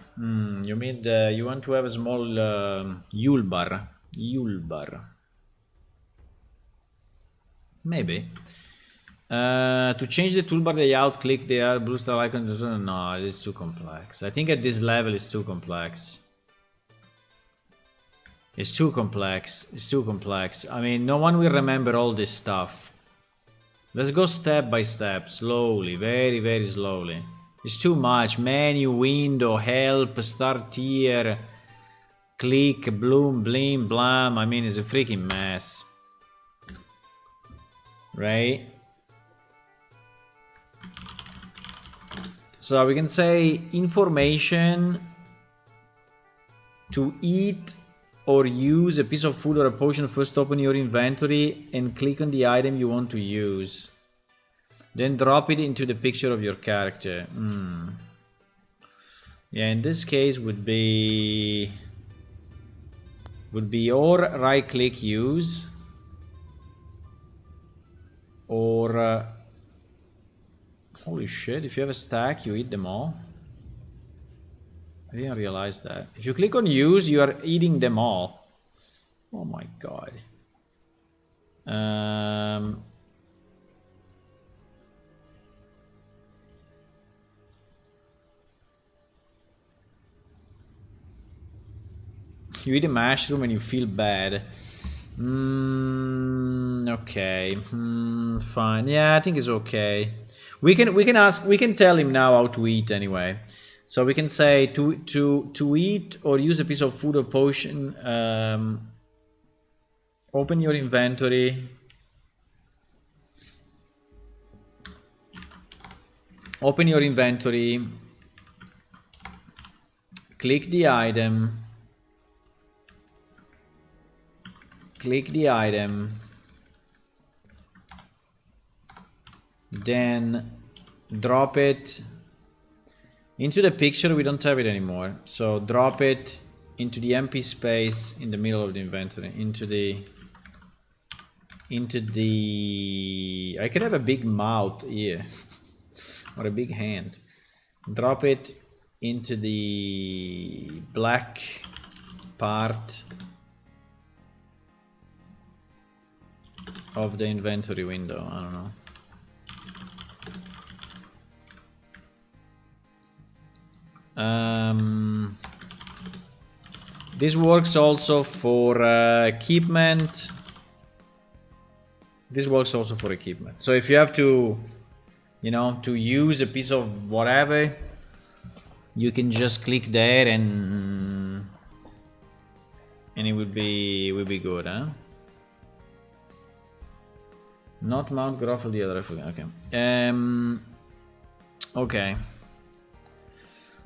You mean you want to have a small Yulbar. Maybe. To change the toolbar layout, click the blue star icon. No, it's too complex. I think at this level it's too complex. It's too complex. It's too complex. I mean, no one will remember all this stuff. Let's go step by step, slowly, very, very slowly. It's too much. Menu, window, help, start here, click, bloom, blim, blam. I mean, it's a freaking mess. Right? So we can say information to eat or use a piece of food or a potion. First open your inventory and click on the item you want to use. Then drop it into the picture of your character. Yeah, in this case would be or right click use or holy shit, if you have a stack you eat them all. I didn't realize that. If you click on use, you are eating them all. Oh my god. You eat a mushroom and you feel bad. Okay. Fine. Yeah, I think it's okay. We can tell him now how to eat anyway. So we can say to eat or use a piece of food or potion. Open your inventory. Open your inventory. Click the item. Click the item. Then drop it into the picture. We don't have it anymore, so drop it into the empty space in the middle of the inventory, into the I could have a big mouth here or a big hand. Drop it into the black part of the inventory window. I don't know. This works also for equipment. This works also for equipment. So if you have to, you know, to use a piece of whatever, you can just click there and it will be good, huh? Not Mount Groffel, the other. Okay. Okay.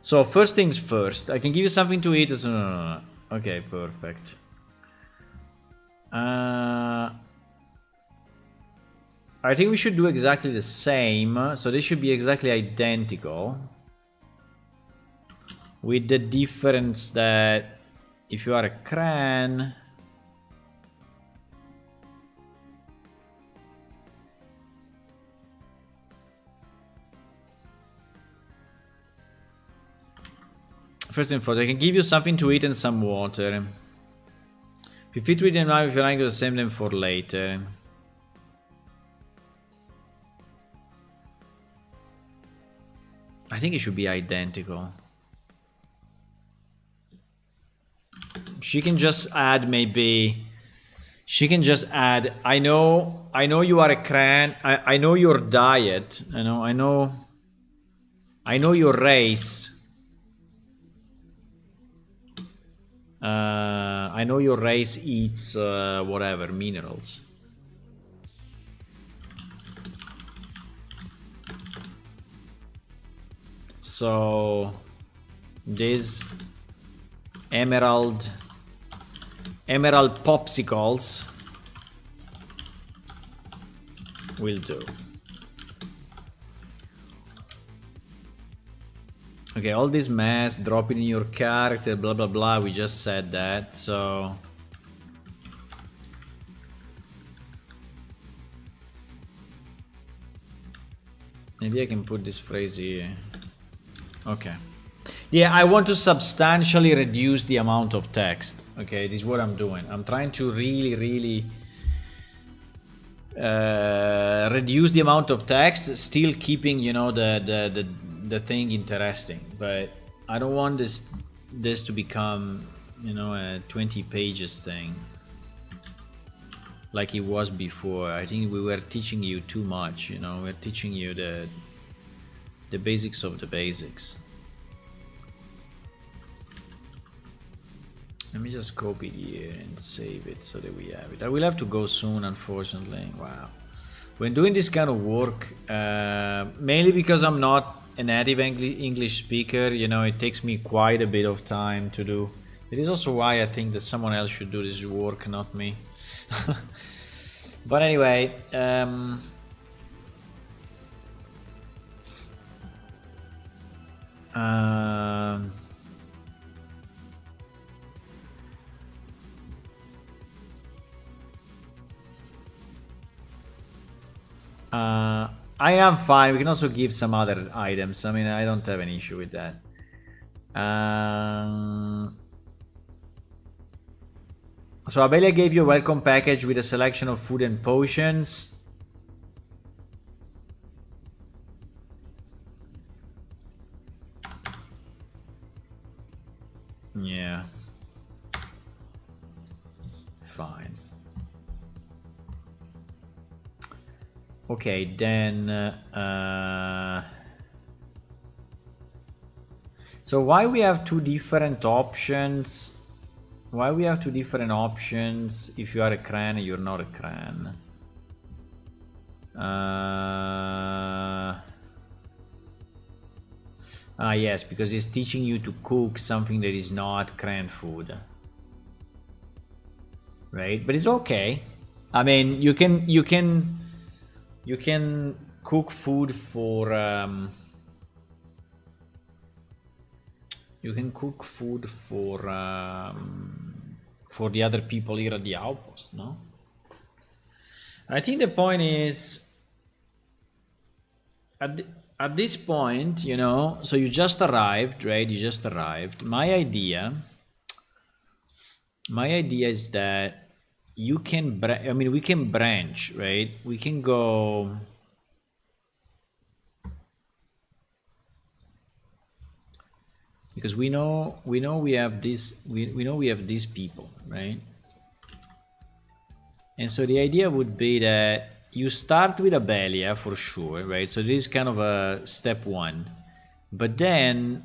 So first things first, I can give you something to eat. No. Okay, perfect. I think we should do exactly the same. So they should be exactly identical. With the difference that if you are a cran, first and foremost, I can give you something to eat and some water. If you fit with them now, if you like to save them for later. I think it should be identical. She can just add maybe. She can just add. I know you are a cran. I know your diet. I know your race. I know your race eats whatever minerals. So these emerald popsicles will do. Okay, all this mess, dropping in your character, blah blah blah, we just said that, so... Maybe I can put this phrase here. Okay. Yeah, I want to substantially reduce the amount of text. Okay, this is what I'm doing. I'm trying to really reduce the amount of text, still keeping, you know, the thing interesting. But I don't want this to become, you know, a 20 pages thing like it was before. I think we were teaching you too much, you know. We're teaching you the basics of the basics. Let me just copy here and save it so that we have it. I will have to go soon, unfortunately. Wow. When doing this kind of work, mainly because I'm not a native English speaker, you know, it takes me quite a bit of time to do. It is also why I think that someone else should do this work, not me. But anyway, I am fine. We can also give some other items. I mean, I don't have an issue with that. So Abelia gave you a welcome package with a selection of food and potions. Yeah. Fine. Okay, then... so why we have two different options? Why we have two different options if you are a Cran and you're not a Cran? Yes, because it's teaching you to cook something that is not Cran food. Right? But it's okay. I mean, you can cook food for for the other people here at the outpost, no? I think the point is at this point, you know, so you just arrived, right? You just arrived. My idea is that you can, I mean, we can branch, right? We can go. Because we know we have this, we know we have these people, right? And so the idea would be that you start with Abelia for sure, right? So this is kind of a step one, but then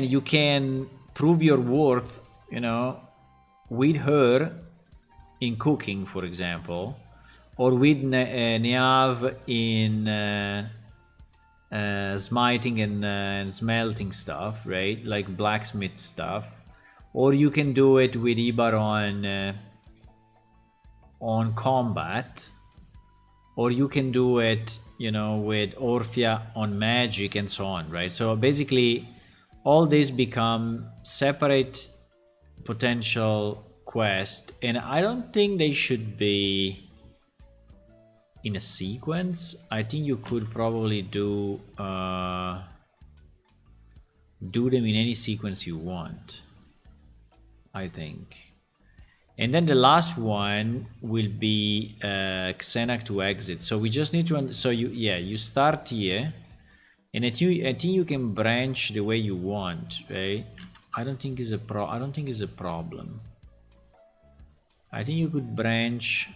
you can prove your worth, you know, with her in cooking, for example, or with Neav in smiting and smelting stuff, right? Like blacksmith stuff. Or you can do it with Ibar on combat. Or you can do it, you know, with Orphia on magic and so on, right? So basically, all these become separate potential quests, and I don't think they should be in a sequence. I think you could probably do them in any sequence you want, I think. And then the last one will be Xenac to exit. So we just need to, so you start here, and I think you can branch the way you want, right? I don't think it's a problem. I think you could branch.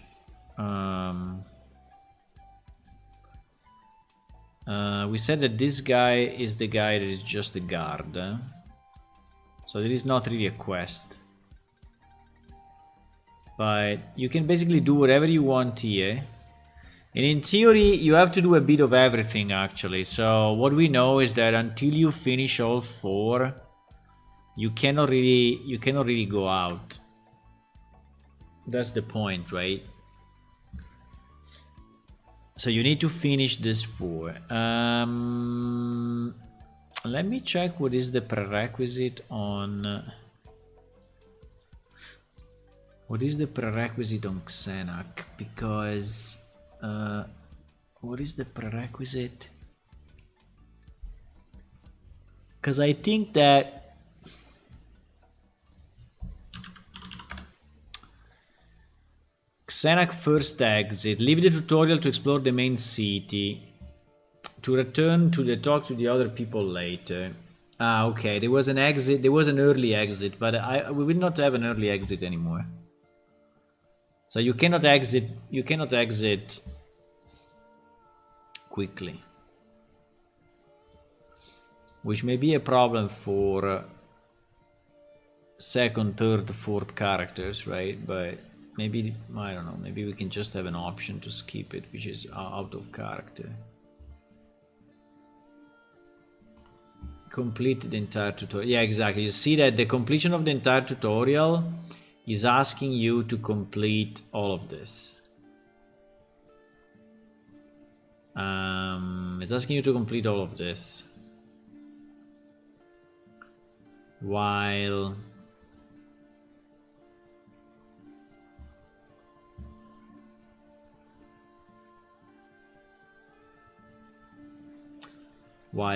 We said that this guy is the guy that is just a guard, so there is not really a quest. But you can basically do whatever you want here. And in theory, you have to do a bit of everything, actually. So what we know is that until you finish all 4, you cannot really go out. That's the point, right? So you need to finish this 4. Let me check what is the prerequisite on... what is the prerequisite on Xenac? Because... what is the prerequisite? Because I think that... Xenac first exit. Leave the tutorial to explore the main city. To return to the talk to the other people later. Ah, okay. There was an exit. There was an early exit, but we will not have an early exit anymore. So you cannot exit. You cannot exit quickly, which may be a problem for second, third, fourth characters, right? But maybe, I don't know, maybe we can just have an option to skip it, which is out of character. Complete the entire tutorial. Yeah, exactly. You see that the completion of the entire tutorial is asking you to complete all of this. It's asking you to complete all of this. While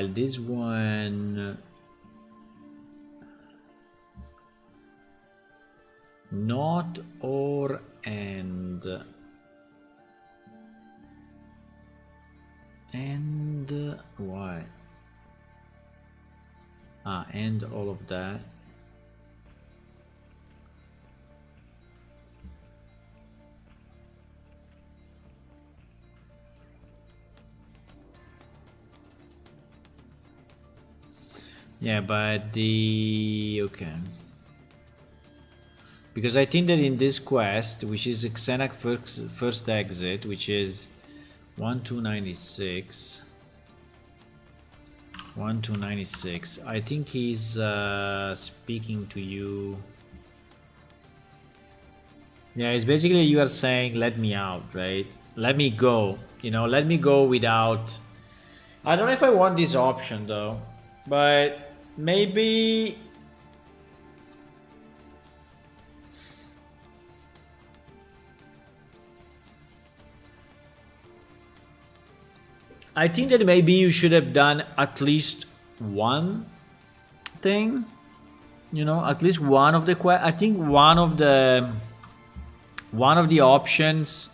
this one not or and why? And all of that. Yeah, but okay. Because I think that in this quest, which is Xenac first exit, which is 1296. 1296. I think he's speaking to you. Yeah, it's basically you are saying, let me out, right? Let me go. You know, let me go without... I don't know if I want this option though, but maybe... I think that maybe you should have done at least one thing, you know, at least one of the I think one of the options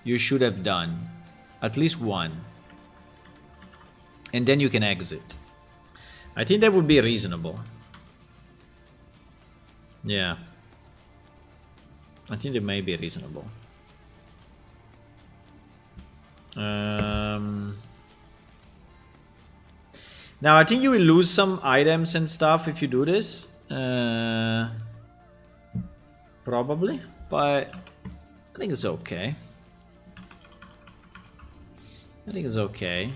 you should have done, at least one, and then you can exit. I think that would be reasonable. Yeah, I think it may be reasonable. Now I think you will lose some items and stuff if you do this, probably, but I think it's okay. I think it's okay.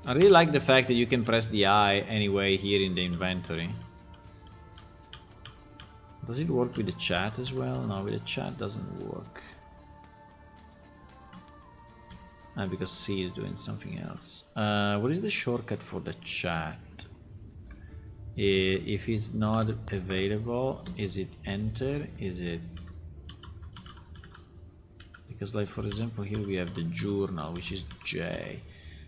I really like the fact that you can press the I anyway here in the inventory. Does it work with the chat as well? No, with the chat doesn't work. Because C is doing something else. What is the shortcut for the chat? If it's not available, is it enter? Is it... Because like for example here we have the journal, which is J.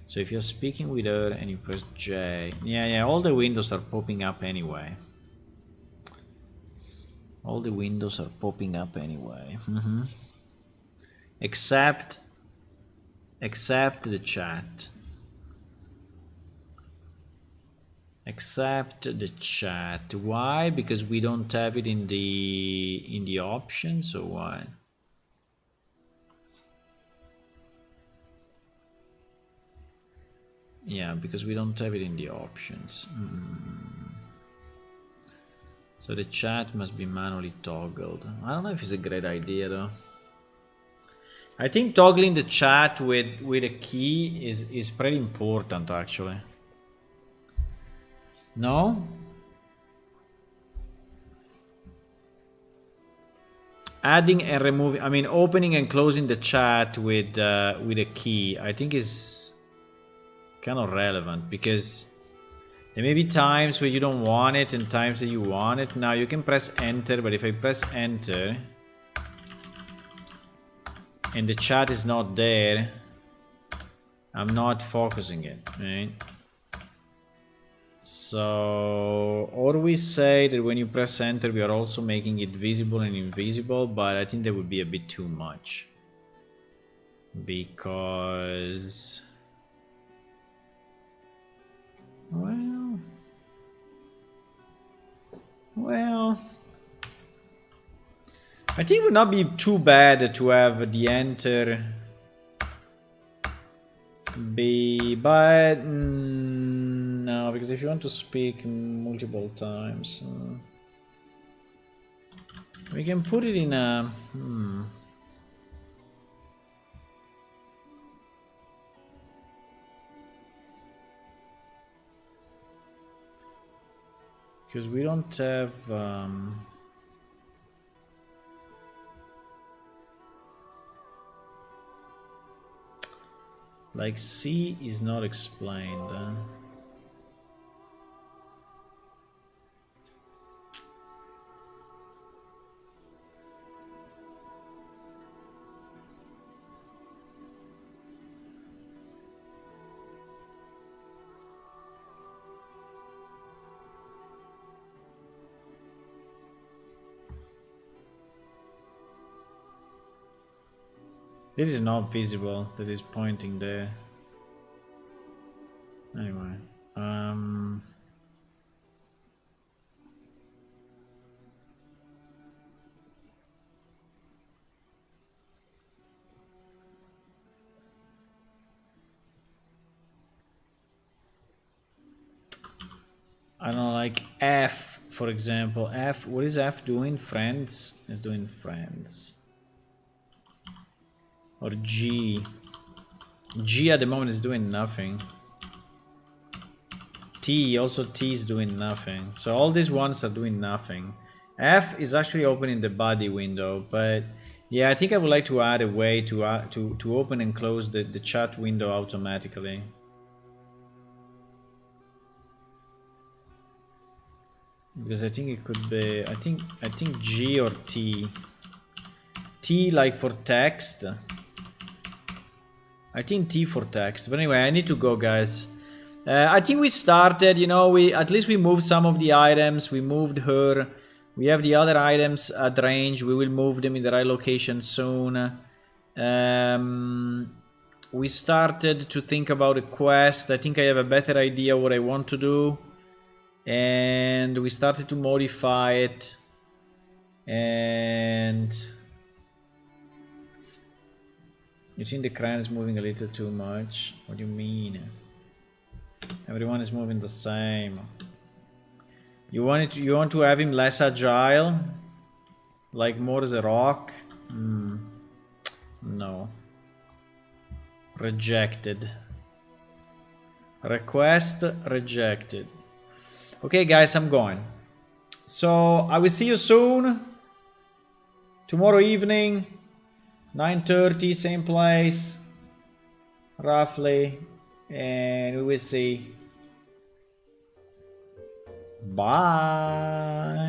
So if you're speaking with her and you press J... Yeah, all the windows are popping up anyway. All the windows are popping up anyway. Except the chat. Except the chat. Why? Because we don't have it in the options, or why? Yeah, because we don't have it in the options. So the chat must be manually toggled. I don't know if it's a great idea though. I think toggling the chat with a key is pretty important actually. No? adding and removing, I mean, opening and closing the chat with a key, I think is kind of relevant, because there may be times where you don't want it and times that you want it. Now you can press enter, but if I press enter and the chat is not there, I'm not focusing it, right? So, or we say that when you press enter, we are also making it visible and invisible, but I think that would be a bit too much. Because, well, I think it would not be too bad to have the enter be, but no, because if you want to speak multiple times, we can put it in a because we don't have like C is not explained. This is not visible, that is pointing there. Anyway, I don't know, like F, for example. F, what is F doing? Friends is doing friends. Or G. G at the moment is doing nothing. T, also T is doing nothing. So all these ones are doing nothing. F is actually opening the body window, but yeah, I think I would like to add a way to open and close the chat window automatically. Because I think it could be, I think G or T. T like for text. I think T for text. But anyway, I need to go, guys. I think we started, you know, at least we moved some of the items. We moved her. We have the other items at range. We will move them in the right location soon. We started to think about a quest. I think I have a better idea what I want to do. And we started to modify it. And you think the crane is moving a little too much? What do you mean? Everyone is moving the same. You want to have him less agile? Like more as a rock? No. Rejected. Request rejected. Okay, guys, I'm going. So I will see you soon. Tomorrow evening, 9:30, same place, roughly, and we will see. Bye.